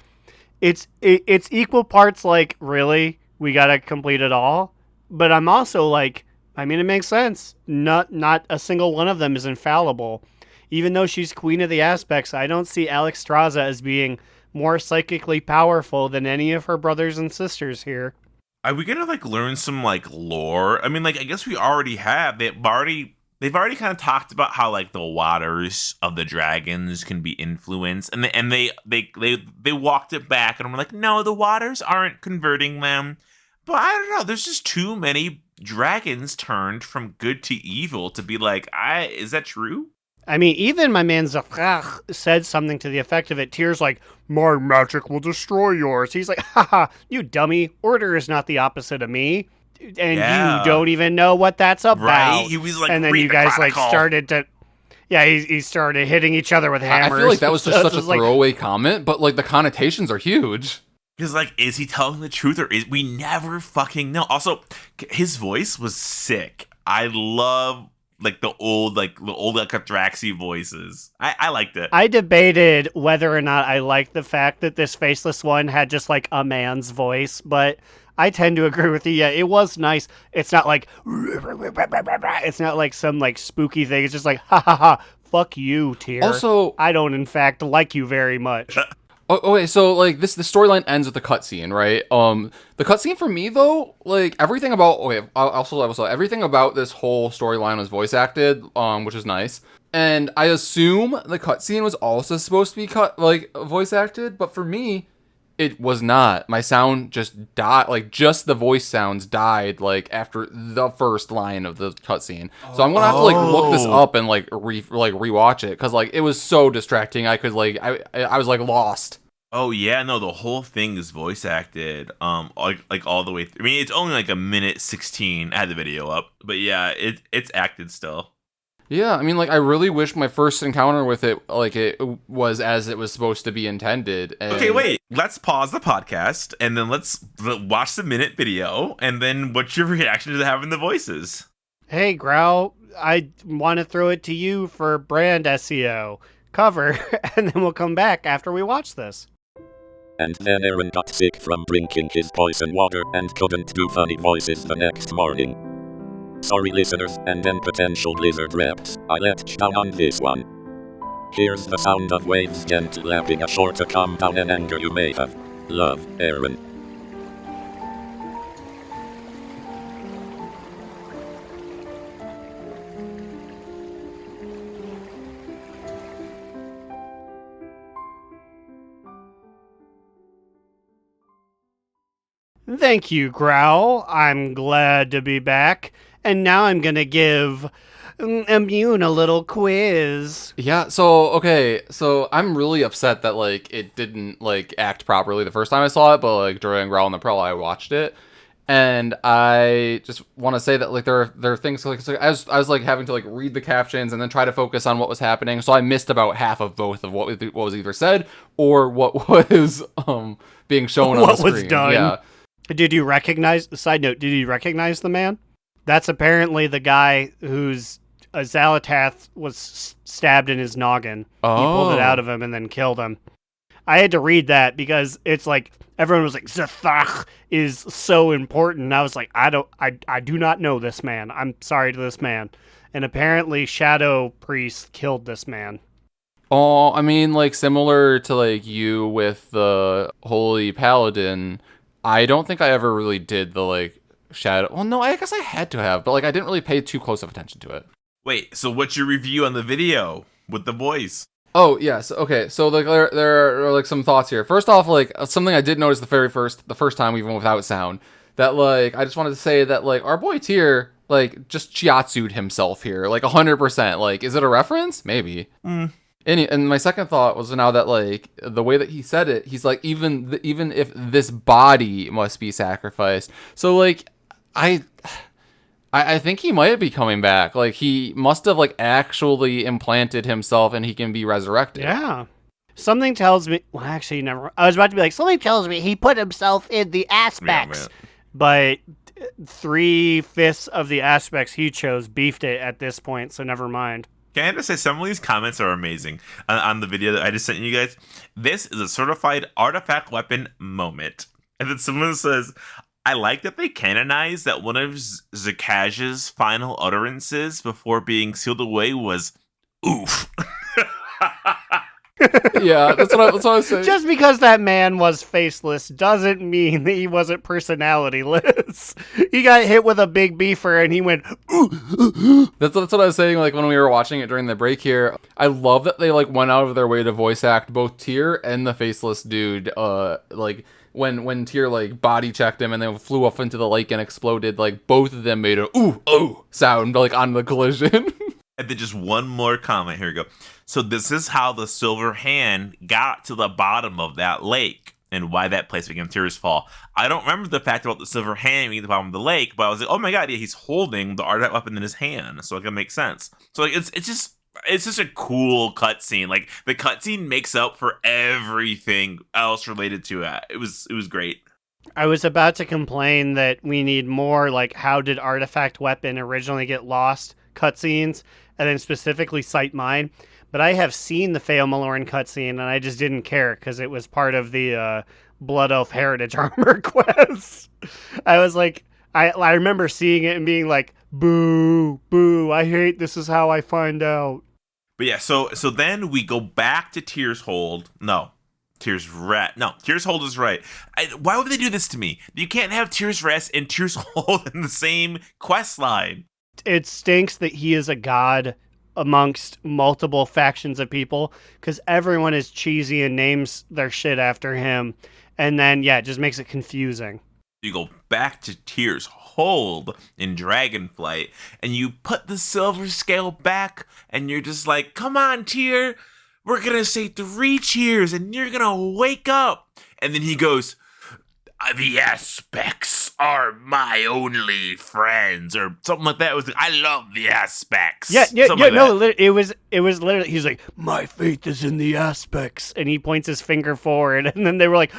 it's equal parts like, really, we gotta complete it all. But I'm also like, I mean, it makes sense. Not a single one of them is infallible. Even though she's queen of the aspects, I don't see Alexstrasza as being more psychically powerful than any of her brothers and sisters here. Are we gonna, like, learn some, like, lore? I mean, like, I guess we already have. They've already kind of talked about how, like, the waters of the dragons can be influenced, and they walked it back, and I'm like, no, the waters aren't converting them. But I don't know. There's just too many dragons turned from good to evil to be like, is that true? I mean, even my man Zafrach said something to the effect of it. Tyr's like, my magic will destroy yours. He's like, haha, you dummy. Order is not the opposite of me. And you don't even know what that's about. Right? He was like, and then you guys like started to, he started hitting each other with hammers. I feel like that was just such a throwaway comment, but like the connotations are huge. Because, like, is he telling the truth or we never fucking know. Also, his voice was sick. I love the old Atraxi voices. I liked it. I debated whether or not I liked the fact that this faceless one had just like a man's voice, but I tend to agree with you. Yeah, it was nice. It's not like it's not like some like spooky thing. It's just like ha ha ha. Fuck you, Tyr. Also, I don't in fact like you very much. Okay, so like the storyline ends with the cutscene, right? The cutscene for me though, like everything about everything about this whole storyline was voice acted, which is nice. And I assume the cutscene was also supposed to be voice acted, but for me, it was not. My sound just died. Like just the voice sounds died like after the first line of the cutscene. So I'm gonna have to like look this up and rewatch it because like it was so distracting. I could I was like lost. Oh yeah, no, the whole thing is voice acted. Like all the way through. I mean, it's only like a minute 16. I had the video up, but yeah, it's acted still. Yeah, I mean, like, I really wish my first encounter with it, like, it was as it was supposed to be intended. And okay, wait. Let's pause the podcast, and then let's watch the minute video, and then what's your reaction to having the voices? Hey, Growl, I want to throw it to you for brand SEO. Cover, and then we'll come back after we watch this. And then Aaron got sick from drinking his poison water and couldn't do funny voices the next morning. Sorry listeners, and then potential blizzard reps, I let you down on this one. Here's the sound of waves gently lapping ashore to calm down an anger you may have. Love, Aaron. Thank you, Growl. I'm glad to be back. And now I'm going to give Immune a little quiz. Yeah, so okay, so I'm really upset that like it didn't like act properly the first time I saw it, but like during Growl and the Pearl I watched it. And I just want to say that like there are things like so I was like having to like read the captions and then try to focus on what was happening. So I missed about half of both of what was either said or what was being shown on the screen. What was done. Yeah. Did you recognize, side note, did you recognize the man? That's apparently the guy whose Xalatath was stabbed in his noggin. Oh. He pulled it out of him and then killed him. I had to read that because it's like everyone was like, Zathach is so important. And I was like, I do not know this man. I'm sorry to this man. And apparently Shadow Priest killed this man. Oh, I mean, like similar to like you with the Holy Paladin, I don't think I ever really did the like Shadow. Well, no, I guess I had to have, but like I didn't really pay too close of attention to it. Wait, so what's your review on the video with the voice? Oh, yes. Okay. So like there are like some thoughts here. First off, like something I did notice the first time, even without sound, that like I just wanted to say that like our boy Tyr like just chiatsu'd himself here, like 100%. Like, is it a reference? Maybe. And my second thought was now that like the way that he said it, he's like even if this body must be sacrificed. So like I think he might be coming back. Like, he must have, like, actually implanted himself and he can be resurrected. Yeah. Something tells me... Well, actually, never... I was about to be like, something tells me he put himself in the aspects. Yeah, but 3/5 of the aspects he chose beefed it at this point, so never mind. Can I just say, some of these comments are amazing on the video that I just sent you guys. This is a certified artifact weapon moment. And then someone says... I like that they canonized that one of Zakaj's final utterances before being sealed away was, oof. Yeah, that's what I was saying. Just because that man was faceless doesn't mean that he wasn't personality-less. He got hit with a big beefer and he went, ooh. That's what I was saying, like, when we were watching it during the break here. I love that they, like, went out of their way to voice act both Tyr and the faceless dude, like... When Tyr like body checked him and then flew off into the lake and exploded, like both of them made a ooh oh sound like on the collision. And then just one more comment. Here we go. So this is how the Silver Hand got to the bottom of that lake and why that place became Tirisfall. I don't remember the fact about the Silver Hand being at the bottom of the lake, but I was like, oh my god, yeah, he's holding the artifact weapon in his hand, so it can make sense. So like it's just a cool cutscene. Like the cutscene makes up for everything else related to it. It was great. I was about to complain that we need more like how did artifact weapon originally get lost cutscenes, and then specifically cite mine. But I have seen the Feo Maloran cutscene, and I just didn't care because it was part of the Blood Elf Heritage Armor quest. I was like, I remember seeing it and being like, boo, boo, I hate this is how I find out. But yeah, so then we go back to Tyr's Hold. No, Tyr's Rest. No, Tyr's Hold is right. Why would they do this to me? You can't have Tyr's Rest and Tyr's Hold in the same quest line. It stinks that he is a god amongst multiple factions of people because everyone is cheesy and names their shit after him. And then, yeah, it just makes it confusing. You go back to Tyr's Hold in Dragonflight, and you put the silver scale back, and you're just like, come on, Tyr, we're gonna say 3 cheers, and you're gonna wake up. And then he goes, the aspects are my only friends, or something like that. It was, I love the aspects. Yeah, like no, it was literally, he's like, my faith is in the aspects, and he points his finger forward, and then they were like,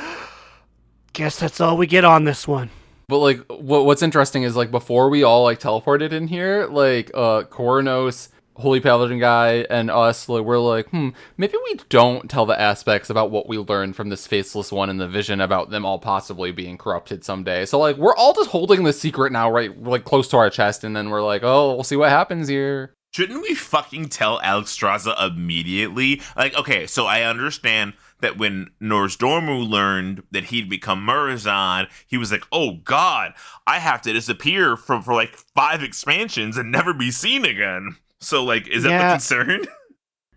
guess that's all we get on this one. But like, what's interesting is like before we all like teleported in here, like Koronos, Holy Paladin guy, and us, like, we're like, maybe we don't tell the aspects about what we learned from this faceless one in the vision about them all possibly being corrupted someday. So like, we're all just holding the secret now, right, like close to our chest, and then we're like, oh, we'll see what happens here. Shouldn't we fucking tell Alexstrasza immediately? Like, okay, so I understand that when Nozdormu learned that he'd become Murazan, he was like, oh god, I have to disappear for like 5 expansions and never be seen again. So, like, is that the concern?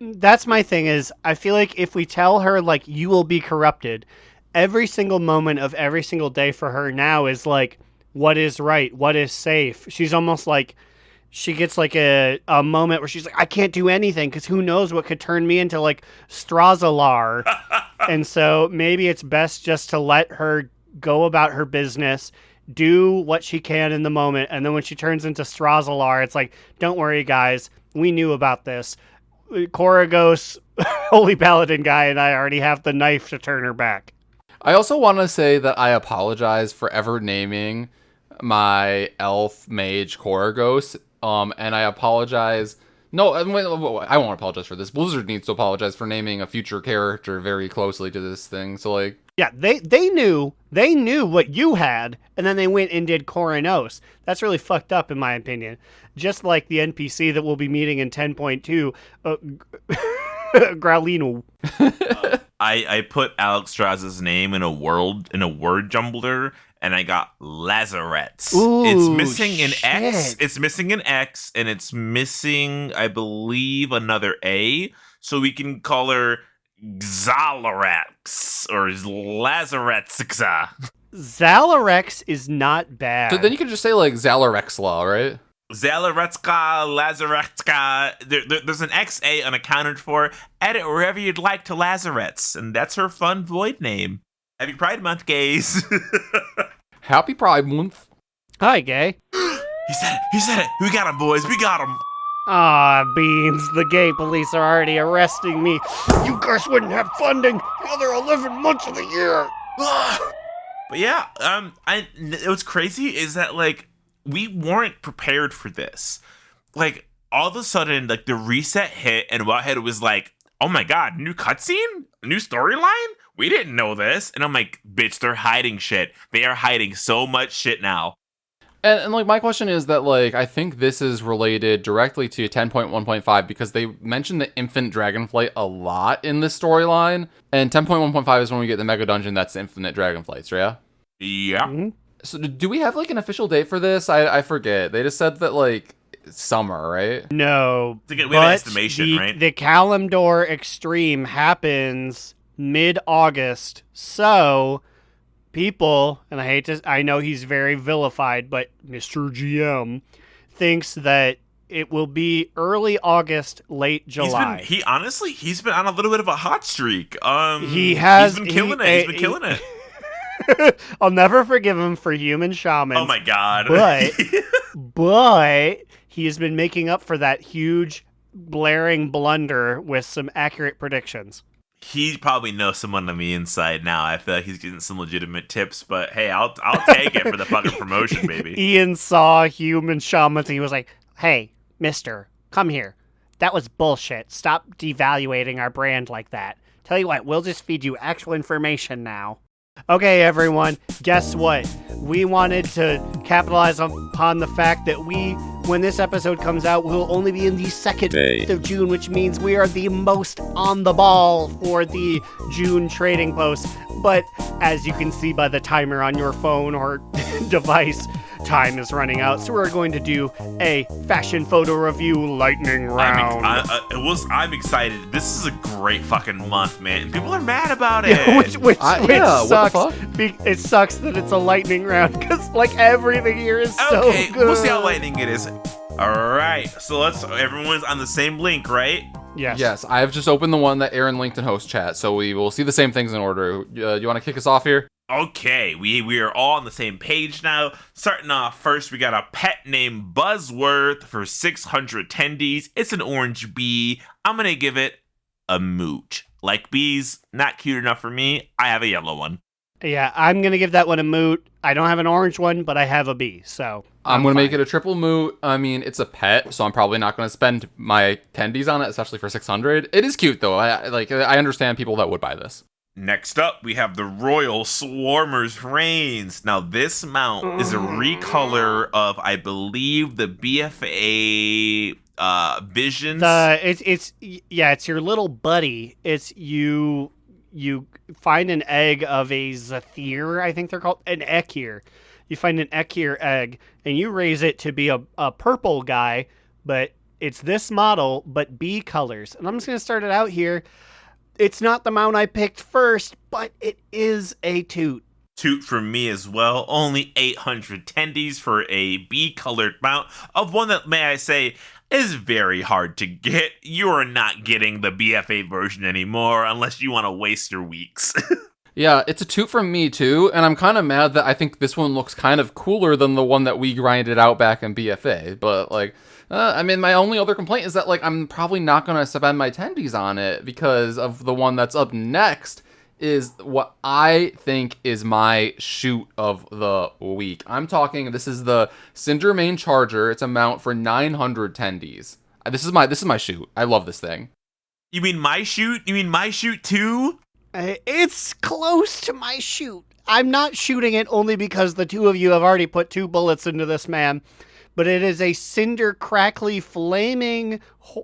That's my thing is, I feel like if we tell her, like, you will be corrupted, every single moment of every single day for her now is like, what is right? What is safe? She's almost like, She gets like a moment where she's like, I can't do anything because who knows what could turn me into like Strazalar. And so maybe it's best just to let her go about her business, do what she can in the moment. And then when she turns into Strazalar, it's like, don't worry, guys. We knew about this. Koragos, Holy Paladin guy, and I already have the knife to turn her back. I also want to say that I apologize for ever naming my elf mage Koragos. And I apologize. No, I won't apologize for this. Blizzard needs to apologize for naming a future character very closely to this thing. So, like, yeah, they knew what you had, and then they went and did Koranos. That's really fucked up, in my opinion. Just like the NPC that we'll be meeting in 10.2, Growlino. I put Alex Straz's name in a word jumbler, and I got Lazarets. Ooh, it's missing an shit. X. It's missing an X, and it's missing, I believe, another A. So we can call her Xalarex or Lazaretsa. Xalarex is not bad. so then you could just say like Zalarexla, right? Zalaretska, Lazaretska. There's an XA unaccounted for. Edit wherever you'd like to Lazarets. And that's her fun void name. Happy Pride Month, gays. Happy Pride Month. Hi, gay. He said it. We got him, boys. We got him. Ah, beans. The gay police are already arresting me. You guys wouldn't have funding the other 11 months of the year. But yeah, what's crazy is that, like, we weren't prepared for this. Like, all of a sudden, like, the reset hit, and Wildhead was like, oh my god, new cutscene? New storyline? We didn't know this. And I'm like, bitch, they're hiding shit. They are hiding so much shit now. And like, my question is that, like, I think this is related directly to 10.1.5 because they mentioned the infant dragonflight a lot in this storyline. And 10.1.5 is when we get the mega dungeon that's infinite dragonflights, yeah? Yeah. Mm-hmm. So do we have, like, an official date for this? I forget. They just said that, like, summer, right? No, We have an estimation, right? The Kalimdor Extreme happens mid-August, so people, and I know he's very vilified, but Mr. GM thinks that it will be early August, late July. He's been on a little bit of a hot streak. He's been killing it. He's been killing it. I'll never forgive him for human shamans. Oh my god. But he has been making up for that huge blaring blunder with some accurate predictions. He probably knows someone on the inside now. I feel like he's getting some legitimate tips, but hey, I'll take it for the fucking promotion, baby. Ian saw human shamans and he was like, hey, mister, come here. That was bullshit. Stop devaluating our brand like that. Tell you what, we'll just feed you actual information now. Okay, everyone, guess what? We wanted to capitalize upon the fact that when this episode comes out, we'll only be in the 2nd of June, which means we are the most on the ball for the June trading post. But as you can see by the timer on your phone or device, time is running out. So we're going to do a fashion photo review lightning round. I'm excited. This is a great fucking month, man. People are mad about it. which sucks. What the fuck? It sucks that it's a lightning round because like everything here is so good. We'll see how lightning it is. All right, so everyone's on the same link, right? Yes. Yes, I have just opened the one that Aaron linked in host chat, so we will see the same things in order. You want to kick us off here? Okay, we are all on the same page now. Starting off first, we got a pet named Buzzworth for 600 tendies. It's an orange bee. I'm going to give it a moot. Like bees, not cute enough for me. I have a yellow one. Yeah, I'm going to give that one a moot. I don't have an orange one, but I have a bee, so I'm going to make it a triple moot. I mean, it's a pet, so I'm probably not going to spend my tendies on it, especially for 600. It is cute, though. I understand people that would buy this. Next up, we have the Royal Swarmer's Reigns. Now, this mount is a recolor of, I believe, the BFA Visions. It's your little buddy. It's you find an egg of a Zathir, I think they're called, an Ekir. You find an Ekir egg, and you raise it to be a purple guy, but it's this model, but bee colors. And I'm just going to start it out here. It's not the mount I picked first, but it is a toot. Toot for me as well. Only 800 tendies for a B-colored mount of one that, may I say, is very hard to get. You are not getting the BFA version anymore unless you want to waste your weeks. Yeah, it's a toot from me too, and I'm kind of mad that I think this one looks kind of cooler than the one that we grinded out back in BFA, but like, I mean, my only other complaint is that like I'm probably not going to spend my tendies on it because of the one that's up next is what I think is my shoot of the week. I'm talking, this is the Cinder Main Charger. It's a mount for 900 tendies. This is my shoot. I love this thing. You mean my shoot? You mean my shoot too? It's close to my shoot. I'm not shooting it only because the two of you have already put 2 bullets into this man, but it is a cinder crackly flaming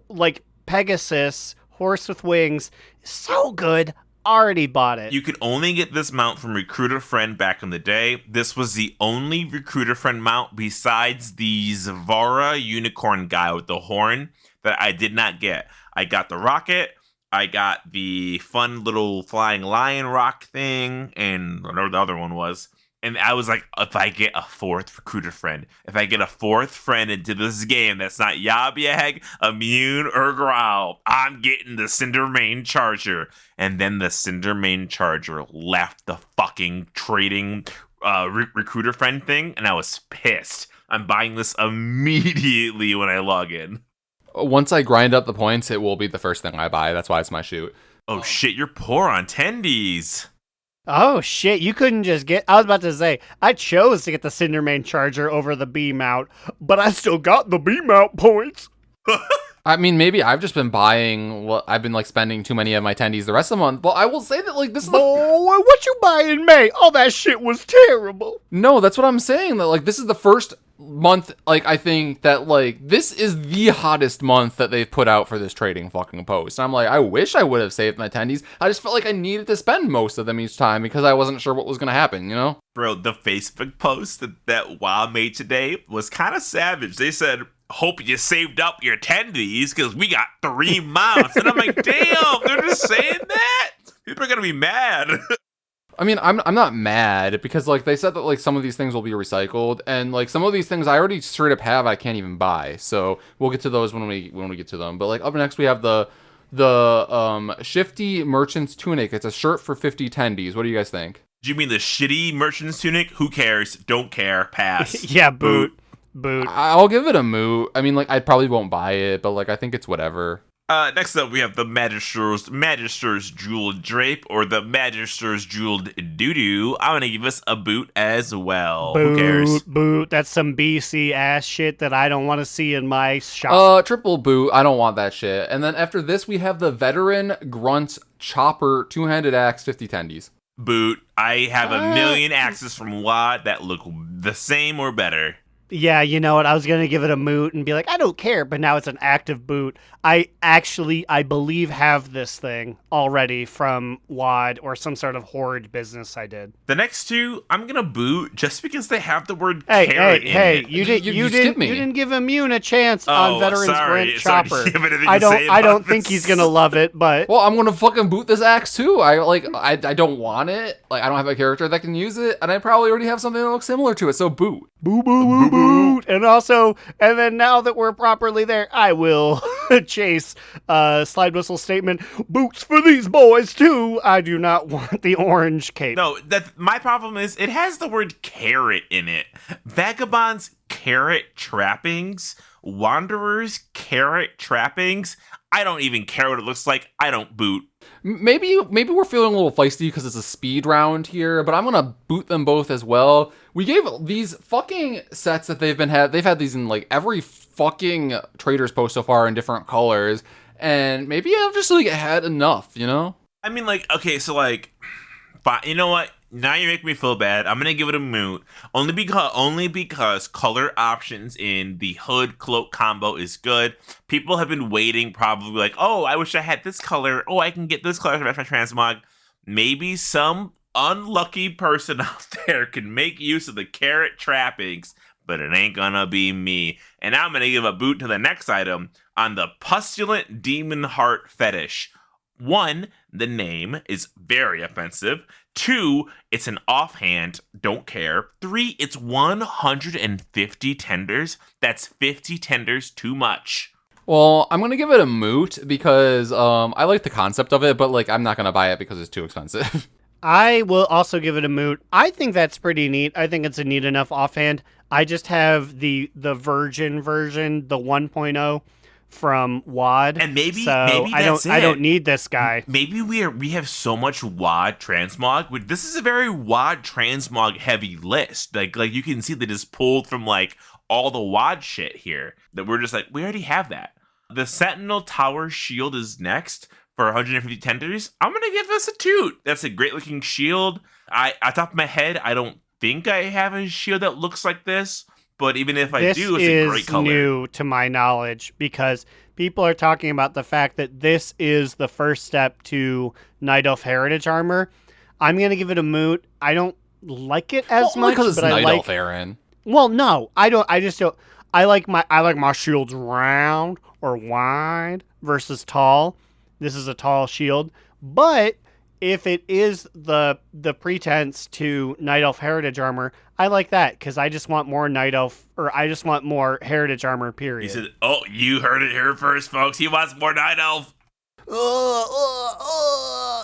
like Pegasus horse with wings. So good. Already bought it. You could only get this mount from Recruiter Friend back in the day. This was the only Recruiter Friend mount besides the Zavara unicorn guy with the horn that I did not get. I got the rocket, I got the fun little flying lion rock thing, and whatever the other one was. And I was like, if I get a 4th Recruiter Friend, if I get a 4th friend into this game that's not Yab-Yag, Immune, or Growl, I'm getting the Cinder Main Charger. And then the Cinder Main Charger left the fucking trading Recruiter Friend thing, and I was pissed. I'm buying this immediately when I log in. Once I grind up the points, it will be the first thing I buy. That's why it's my shoot. Oh shit, you're poor on tendies. Oh shit, you couldn't just get... I was about to say, I chose to get the Cinder Main Charger over the B mount, but I still got the B mount points. I mean, maybe I've just been buying... Well, I've been, like, spending too many of my tendies the rest of the month. But I will say that, like, this is Boy, what you buy in May? Oh, that shit was terrible. No, that's what I'm saying. That, like, this is the first month, like, I think that, like, this is the hottest month that they've put out for this trading fucking post. And I'm like, I wish I would have saved my tendies. I just felt like I needed to spend most of them each time because I wasn't sure what was going to happen, you know? Bro, the Facebook post that WoW made today was kind of savage. They said, hope you saved up your tendies because we got 3 mounts. And I'm like, damn, they're just saying that? People are going to be mad. I mean, I'm not mad because, like, they said that, like, some of these things will be recycled, and, like, some of these things I already straight up have I can't even buy, so we'll get to those when we get to them. But, like, up next we have the Shifty Merchant's Tunic. It's a shirt for 50 tendies. What do you guys think? Do you mean the shitty Merchant's Tunic? Who cares? Don't care. Pass. Yeah, boot. I'll give it a moot. I mean, like, I probably won't buy it, but, like, I think it's whatever. Next up, we have the Magister's Jeweled Drape, or the Magister's Jeweled Doo-Doo. I'm going to give us a boot as well. Boot, who cares? Boot. That's some BC ass shit that I don't want to see in my shop. Triple boot. I don't want that shit. And then after this, we have the Veteran Grunt Chopper 2-handed axe 50 tendies. Boot. I have a million axes from WoD that look the same or better. Yeah, you know what? I was going to give it a moot and be like, I don't care, but now it's an active boot. I believe, have this thing already from WoD or some sort of Horde business I did. The next two, I'm going to boot just because they have the word carrot in it. You didn't give Immune a chance on Veterans Grunt Chopper. I I don't think he's going to love it, but... Well, I'm going to fucking boot this axe too. I don't want it. Like, I don't have a character that can use it, and I probably already have something that looks similar to it, so boot. Boo, boo, boo, boo. And then now that we're properly there, I will chase Slidewhistle statement. Boots for these boys, too. I do not want the orange cape. No, my problem is it has the word carrot in it. Vagabond's carrot trappings. Wanderer's carrot trappings. I don't even care what it looks like. I don't boot. Maybe we're feeling a little feisty because it's a speed round here, but I'm gonna boot them both as well. We gave these fucking sets that they've had these in like every fucking Traders post so far in different colors, and maybe I've just like had enough, you know? I mean, like, okay, so like, fine, you know what? Now you make me feel bad. I'm gonna give it a moot, only because color options in the hood cloak combo is good. People have been waiting, probably like, oh, I wish I had this color. Oh, I can get this color to match my transmog. Maybe some unlucky person out there can make use of the carrot trappings, but it ain't gonna be me. And I'm gonna give a boot to the next item on the Pustulant Demon Heart Fetish. 1, the name is very offensive. 2, it's an offhand, don't care. 3, it's 150 tenders. That's 50 tenders too much. Well, I'm gonna give it a moot because I like the concept of it, but like I'm not gonna buy it because it's too expensive. I will also give it a moot. I think that's pretty neat. I think it's a neat enough offhand. I just have the virgin version, the 1.0 from WAD. And maybe I don't need this guy. Maybe we have so much WAD transmog. This is a very WAD transmog heavy list. Like you can see that it's pulled from like all the WAD shit here. That we're just like, we already have that. The Sentinel Tower Shield is next for 150 tenders. I'm gonna give this a toot. That's a great looking shield. At top of my head, I don't think I have a shield that looks like this. But even if I do, it's a great color. This is new to my knowledge because people are talking about the fact that this is the first step to Night Elf Heritage Armor. I'm going to give it a moot. I don't like it as much because it's but Night I like Elf, Aaron. Well, no, I don't. I just don't. I like my shields round or wide versus tall. This is a tall shield, but if it is the pretense to Night Elf Heritage Armor, I like that because I just want more Night Elf, or I just want more Heritage Armor, period. He said, oh, you heard it here first, folks. He wants more Night Elf.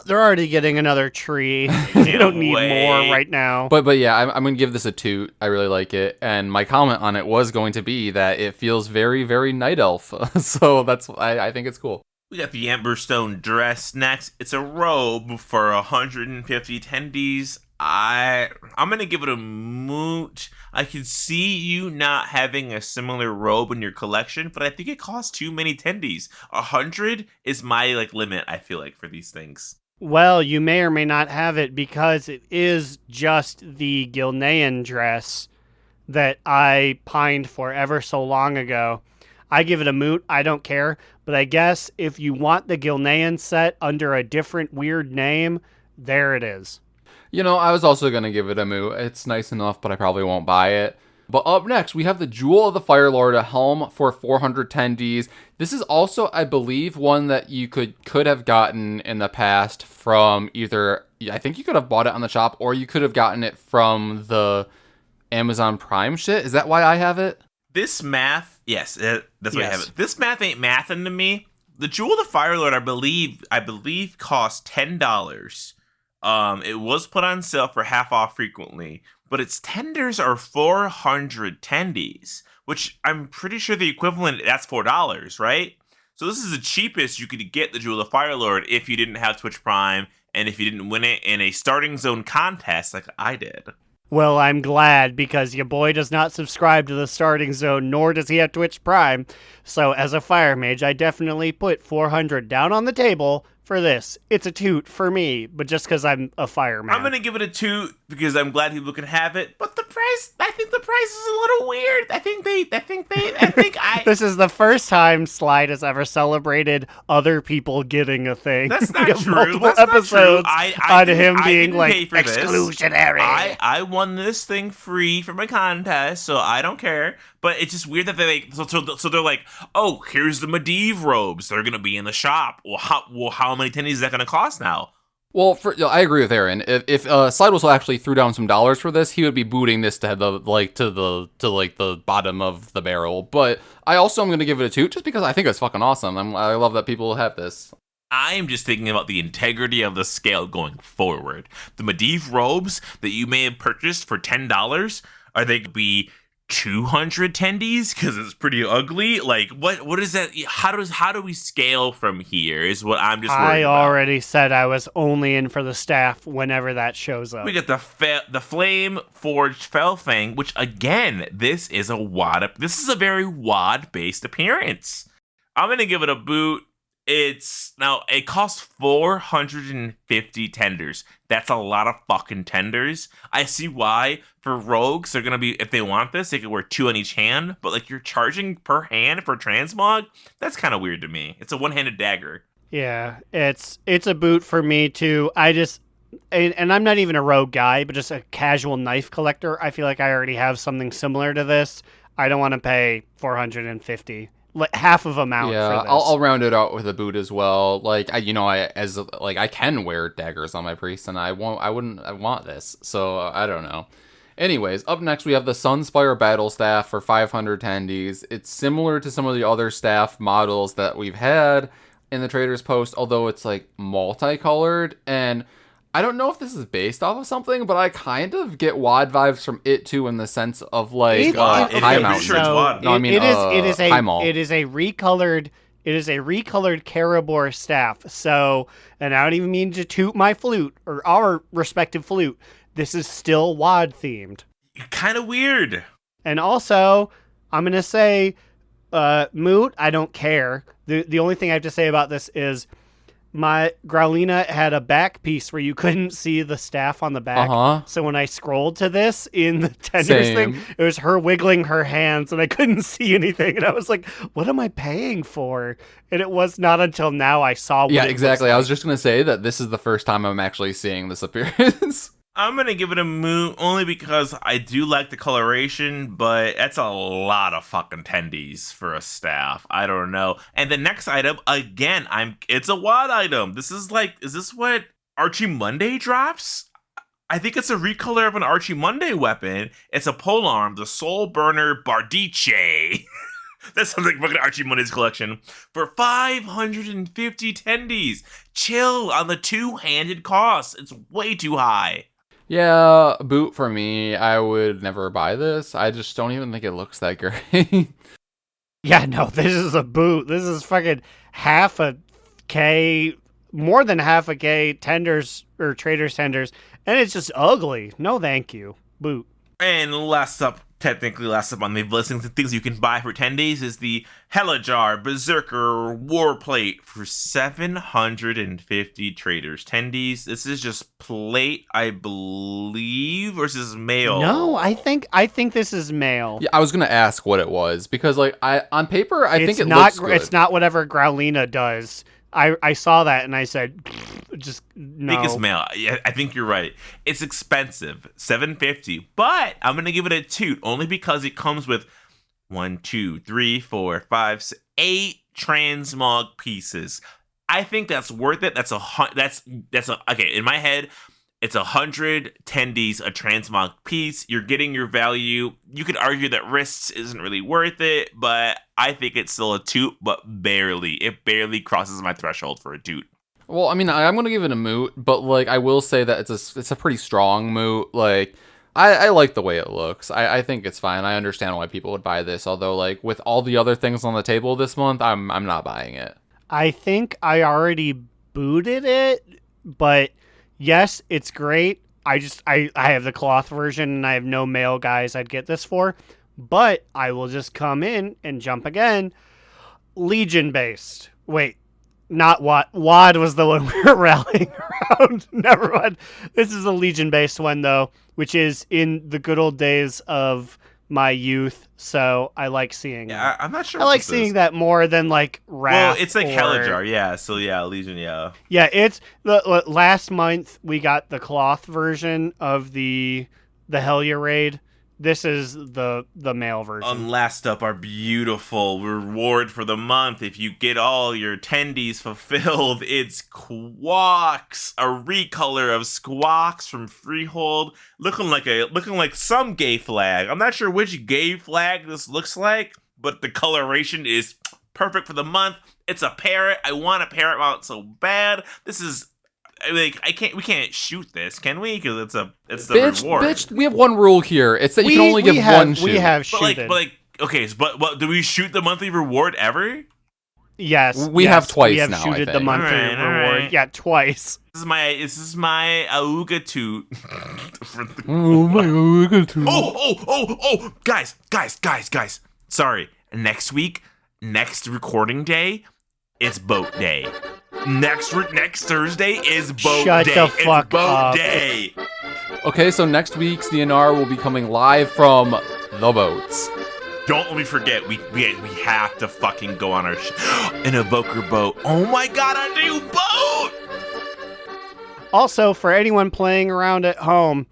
They're already getting another tree. They don't need more right now. But yeah, I'm going to give this a toot. I really like it. And my comment on it was going to be that it feels very, very Night Elf. So I think it's cool. We got the Amberstone dress next. It's a robe for 150 tendies. I'm gonna give it a moot. I could see you not having a similar robe in your collection, but I think it costs too many tendies. 100 is my limit, I feel like, for these things. Well, you may or may not have it because it is just the Gilnean dress that I pined for ever so long ago. I give it a moot. I don't care. But I guess if you want the Gilnean set under a different weird name, there it is. I was also going to give it a moot. It's nice enough, but I probably won't buy it. But up next, we have the Jewel of the Fire Lord, a helm for 400 tendies. This is also, I believe, one that you could have gotten in the past from either, I think you could have bought it on the shop, or you could have gotten it from the Amazon Prime shit. Is that why I have it? This math, yes, that's why I have it. This math ain't mathin' to me. The Jewel of the Fire Lord, I believe, cost $10. It was put on sale for half off frequently, but its tenders are 400 tendies, which I'm pretty sure the equivalent, that's $4, right? So this is the cheapest you could get the Jewel of the Fire Lord if you didn't have Twitch Prime and if you didn't win it in a starting zone contest like I did. Well, I'm glad because your boy does not subscribe to the starting zone, nor does he have Twitch Prime. So as a fire mage, I definitely put 400 down on the table for this. It's a toot for me, but just because I'm a fireman. I'm going to give it a toot because I'm glad people can have it, but the price, I think the price is a little weird. I think This is the first time Slide has ever celebrated other people getting a thing. That's not true. Multiple That's episodes not true. on him being exclusionary. This. I won this thing free from a contest, so I don't care. But it's just weird that so they're like, oh, here's the Medivh robes. They're gonna be in the shop. Well, how many tendies is that gonna cost now? Well, I agree with Aaron. If Slidewhistle actually threw down some dollars for this, he would be booting this to the bottom of the barrel. But I also am going to give it a toot just because I think it's fucking awesome. I love that people have this. I'm just thinking about the integrity of the scale going forward. The Medivh robes that you may have purchased for $10, are they going to be 200 tendies because it's pretty ugly? Like what is that? How do we scale from here is what I'm just worried about. I already said I was only in for the staff whenever that shows up. We got the Flame Forged Felfang, which again, this is a very WAD based appearance. I'm gonna give it a boot. It costs 450 tenders. That's a lot of fucking tenders. I see why. For rogues, they're gonna be, if they want this, they could wear 2 on each hand, but you're charging per hand for transmog? That's kind of weird to me. It's a one-handed dagger. Yeah, it's a boot for me too. And I'm not even a rogue guy, but just a casual knife collector. I feel like I already have something similar to this. I don't want to pay 450. like half of amount. Yeah, for this. I'll round it out with a boot as well. Like I can wear daggers on my priest, and I want this. So I don't know. Anyways, up next we have the Sunspire Battle Staff for 500 tendies. It's similar to some of the other staff models that we've had in the Trader's Post, although it's like multicolored, and I don't know if this is based off of something, but I kind of get WoD vibes from it too, in the sense of like High Mountain. It is a recolored Karabor staff. So, and I don't even mean to toot my flute or our respective flute. This is still WoD themed. Kind of weird. And also, I'm gonna say, Moot, I don't care. The only thing I have to say about this is my Growlina had a back piece where you couldn't see the staff on the back. So when I scrolled to this in the tenders thing, it was her wiggling her hands and I couldn't see anything. And I was like, what am I paying for? And it was not until now I saw what Yeah, exactly. I was just going to say that this is the first time I'm actually seeing this appearance. I'm going to give it a moot only because I do like the coloration, but that's a lot of fucking tendies for a staff. I don't know. And the next item, again, it's a WoD item. This is like, is this what Archie Monday drops? I think it's a recolor of an Archie Monday weapon. It's a polearm, the Soul Burner Bardiche. That sounds like fucking Archie Monday's collection. For 550 tendies. Chill on the two-handed cost. It's way too high. Yeah, boot for me. I would never buy this. I just don't even think it looks that great. Yeah, no, this is a boot. This is fucking half a K, more than half a K tenders or traders tenders, and it's just ugly. No, thank you. Boot. And last up on the listing of things you can buy for 10 days is the Helajar Berserker Warplate for 750 traders. 10 days. This is just plate, I believe, versus mail. No, I think this is mail. Yeah, I was gonna ask what it was because, like, on paper, I think it not, looks good. It's not whatever Growlina does. I saw that and I said, just no. I think it's mail. Yeah, I think you're right. It's expensive, $750, but I'm gonna give it a toot only because it comes with 1, 2, 3, 4, 5, 6, 8 transmog pieces. I think that's worth it. That's okay. In my head, it's 100 tendies a transmog piece. You're getting your value. You could argue that wrists isn't really worth it, but I think it's still a toot, but barely. It barely crosses my threshold for a toot. Well, I mean, I'm gonna give it a moot, but like I will say that it's a pretty strong moot. Like I like the way it looks. I think it's fine. I understand why people would buy this, although like with all the other things on the table this month, I'm not buying it. I think I already booted it, but yes, it's great. I have the cloth version and I have no male guys I'd get this for, but I will just come in and jump again. Legion based. Wait, not WoD. WoD was the one we were rallying around. Never mind. This is a Legion based one though, which is in the good old days of my youth, so I like seeing that. I'm not sure. I like seeing that more than like Wrath. Well, it's like Helajar, yeah. So yeah, Legion, yeah. Yeah, it's the last month we got the cloth version of the Helya raid. This is the male version. And last up, our beautiful reward for the month. If you get all your tendies fulfilled, it's Quawks, a recolor of Squawks from Freehold, looking like some gay flag. I'm not sure which gay flag this looks like, but the coloration is perfect for the month. It's a parrot. I want a parrot mount so bad. This is. Like we can't shoot this, can we? Because it's the reward. Bitch, we have one rule here. It's that you can only give one shoot. We have shooted. But do we shoot the monthly reward ever? Yes, we have twice. We have now, shooted the monthly reward. Right. Yeah, twice. This is my Auga toot. Oh my Auga toot. Oh, guys. Sorry. Next recording day, it's boat day. Next Thursday is boat day. Shut the fuck it's boat up. day. Okay, so next week's DNR will be coming live from the boats. Don't let me forget, we have to fucking go on our an evoker boat. Oh my god, a new boat! Also, for anyone playing around at home,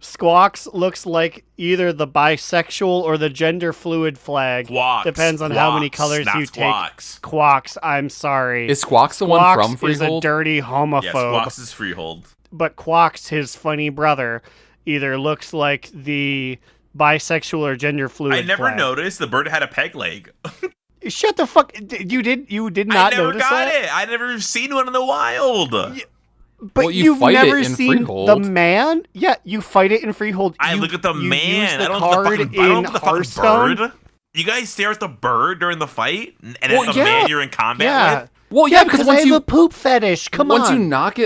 Squawks looks like either the bisexual or the gender fluid flag. Quacks. Depends on how many Quacks, colors not you squawks. take. Quacks, I'm sorry. Is Squawks the one Squawks from is a Freehold? dirty homophobe. Yeah, Squawks is Freehold. But Quacks, his funny brother, either looks like the bisexual or gender fluid I never flag. noticed the bird had a peg leg. Shut the fuck. You did not I never notice got that? it. I never seen one in the wild. But Well, you you've fight it never in seen Freehold. the man? Yeah, you fight it in Freehold. I You- look at the you man. use the I don't card look at the fucking, I don't in look at the fucking Hearthstone. bird. You guys stare at the bird during the fight, and Well, at the yeah. man you're in combat Yeah. with. Well, yeah, because I once have you a poop fetish. Come once on. you knock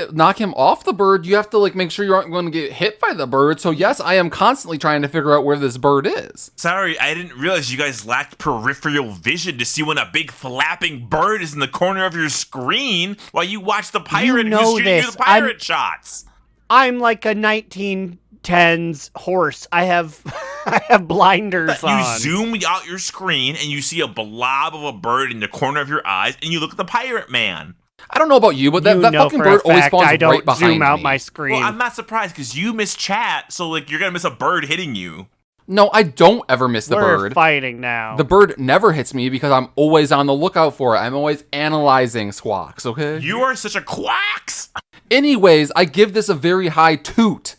him off the bird, you have to like make sure you aren't going to get hit by the bird. So yes, I am constantly trying to figure out where this bird is. Sorry, I didn't realize you guys lacked peripheral vision to see when a big flapping bird is in the corner of your screen while you watch the pirate know who's shooting you this. the pirate shots. I'm like a 1910s horse. I have I have blinders You on. zoom out your screen and you see a blob of a bird in the corner of your eyes, and you look at the pirate man. I don't know about you, but that You that know fucking for bird a always fact spawns I don't right behind zoom out me. my screen. Well, I'm not surprised because you miss chat, so like you're gonna miss a bird hitting you. No, I don't ever miss the We're bird. fighting now. The bird never hits me because I'm always on the lookout for it. I'm always analyzing Squawks, okay? You are such a quacks. Anyways, I give this a very high toot.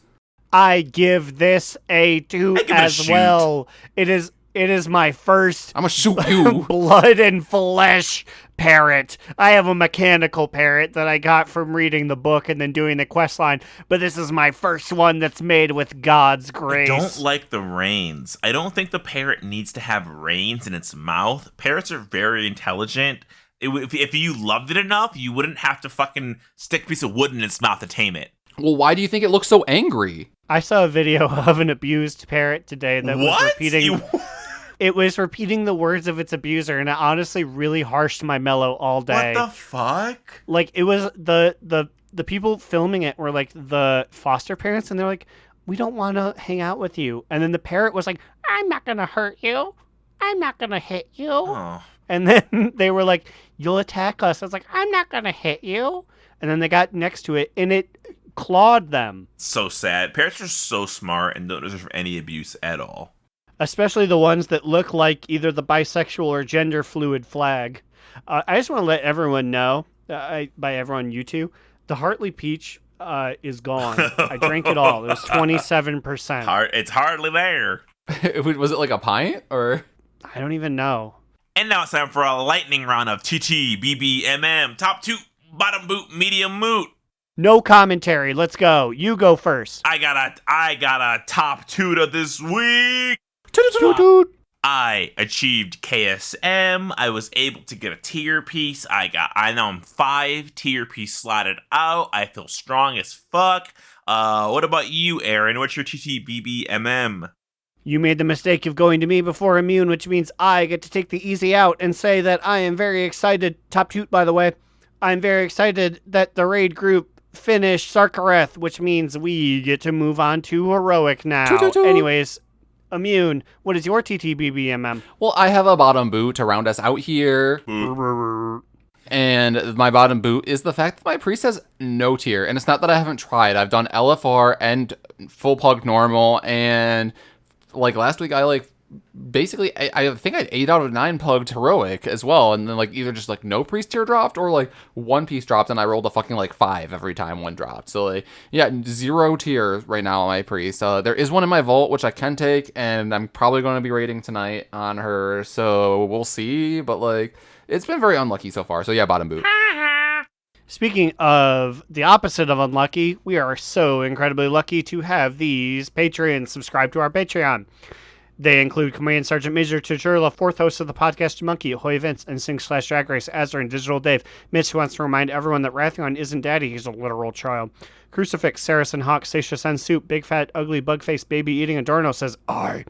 I give this a 2 I give it a as shoot. well. It is my first I'm gonna shoot you. blood and flesh parrot. I have a mechanical parrot that I got from reading the book and then doing the quest line, but this is my first one that's made with God's I grace. don't like the reins. I don't think the parrot needs to have reins in its mouth. Parrots are very intelligent. If you loved it enough, you wouldn't have to fucking stick a piece of wood in its mouth to tame it. Well, why do you think it looks so angry? I saw a video of an abused parrot today that was What? repeating it was repeating the words of its abuser, and it honestly really harshed my mellow all day. What the fuck? Like, it was the people filming it were like the foster parents, and they're like, we don't want to hang out with you. And then the parrot was like, I'm not gonna hurt you, I'm not gonna hit you. Oh. And then they were like, you'll attack us. I was like, I'm not gonna hit you. And then they got next to it and it clawed them. So sad. Parrots are so smart and don't deserve any abuse at all. Especially the ones that look like either the bisexual or gender fluid flag. I just want to let everyone know, by everyone, you two, the Hartley Peach is gone. I drank it all. It was 27%. It's hardly there. Was it like a pint or? I don't even know. And now it's time for a lightning round of TT, BB, MM, top two, bottom boot, medium moot. No commentary. Let's go. You go first. I got a top two to this week. Toot. I achieved KSM. I was able to get a tier piece. I know I'm 5 tier piece slotted out. I feel strong as fuck. What about you, Aaron? What's your TTBBMM? You made the mistake of going to me before Immune, which means I get to take the easy out and say that I am very excited. Top toot, by the way. I'm very excited that the raid group finished Sarkareth, which means we get to move on to Heroic now. Toot, toot. Anyways, Immune, what is your TTBBMM? Well, I have a bottom boot to round us out here. And my bottom boot is the fact that my priest has no tier. And it's not that I haven't tried. I've done LFR and full pug normal. And like last week, I basically, I think I had 8 out of 9 plugged heroic as well. And then like either just like no priest tier dropped or like one piece dropped and I rolled a fucking like 5 every time one dropped. So like, yeah, 0 tier right now on my priest. There is one in my vault, which I can take, and I'm probably going to be raiding tonight on her. So we'll see. But like, it's been very unlucky so far. So yeah, bottom boot. Speaking of the opposite of unlucky, we are so incredibly lucky to have these patrons subscribe to our Patreon. They include Command Sergeant Major Tuturla, 4th host of the podcast Monkey, Hoy Vince, and Sing/Drag Race, Azra, and Digital Dave. Mitch wants to remind everyone that Rathion isn't daddy, he's a literal child. Crucifix, Saracen Hawk, Stacia Sen Soup, Big Fat, Ugly, Bugface, Baby Eating Adorno says, I.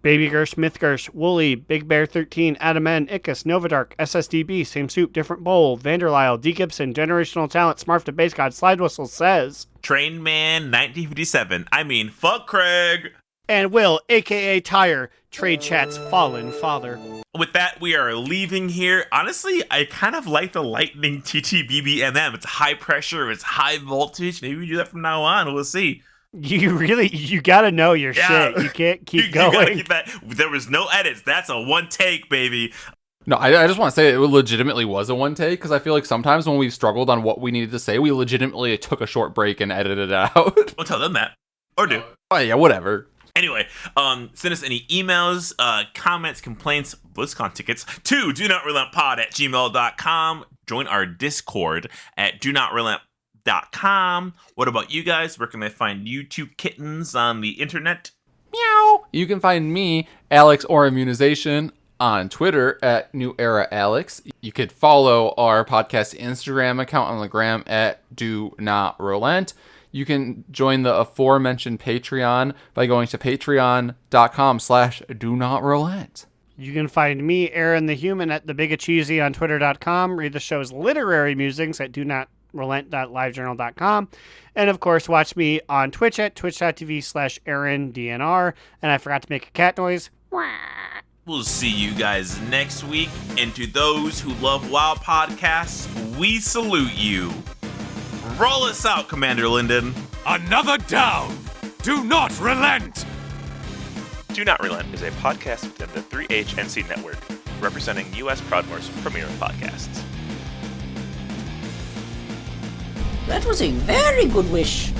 Baby Gersh, Myth Gersh, Wooly, Big Bear 13, Adam N, Ickis, Novadark, SSDB, Same Soup, Different Bowl, Vanderlyle, D. Gibson, Generational Talent, Smurf to Base God, Slidewhistle says, Trained Man 1957. I mean, fuck Craig. And Will, aka Tire, Trade Chat's fallen father. With that, we are leaving here. Honestly, I kind of like the Lightning TTBBMM. It's high pressure, it's high voltage. Maybe we do that from now on. We'll see. You gotta know your shit. You can't keep going. You gotta keep that. There was no edits. That's a one take, baby. No, I just want to say it legitimately was a one take, because I feel like sometimes when we've struggled on what we needed to say, we legitimately took a short break and edited it out. We'll tell them that. Or do. Oh, yeah, whatever. Anyway, send us any emails, comments, complaints, BlizzCon tickets to donotrelenttpod@gmail.com. Join our Discord at donotrelenttpod.com. What about you guys? Where can I find you two kittens on the internet? Meow. You can find me, Alex or Immunization, on Twitter at New Era Alex. You could follow our podcast Instagram account on the gram at Do Not Relent. You can join the aforementioned Patreon by going to patreon.com/do-not-relent. You can find me, Aaron the Human, at thebigacheesy on twitter.com. Read the show's literary musings at do-not-relent.livejournal.com. And, of course, watch me on Twitch at twitch.tv/AaronDNR. And I forgot to make a cat noise. We'll see you guys next week. And to those who love WoW podcasts, we salute you. Roll us out, Commander Linden. Another down! Do not relent! Do Not Relent is a podcast within the 3HNC network, representing U.S. Proudmoore's premier podcasts. That was a very good wish.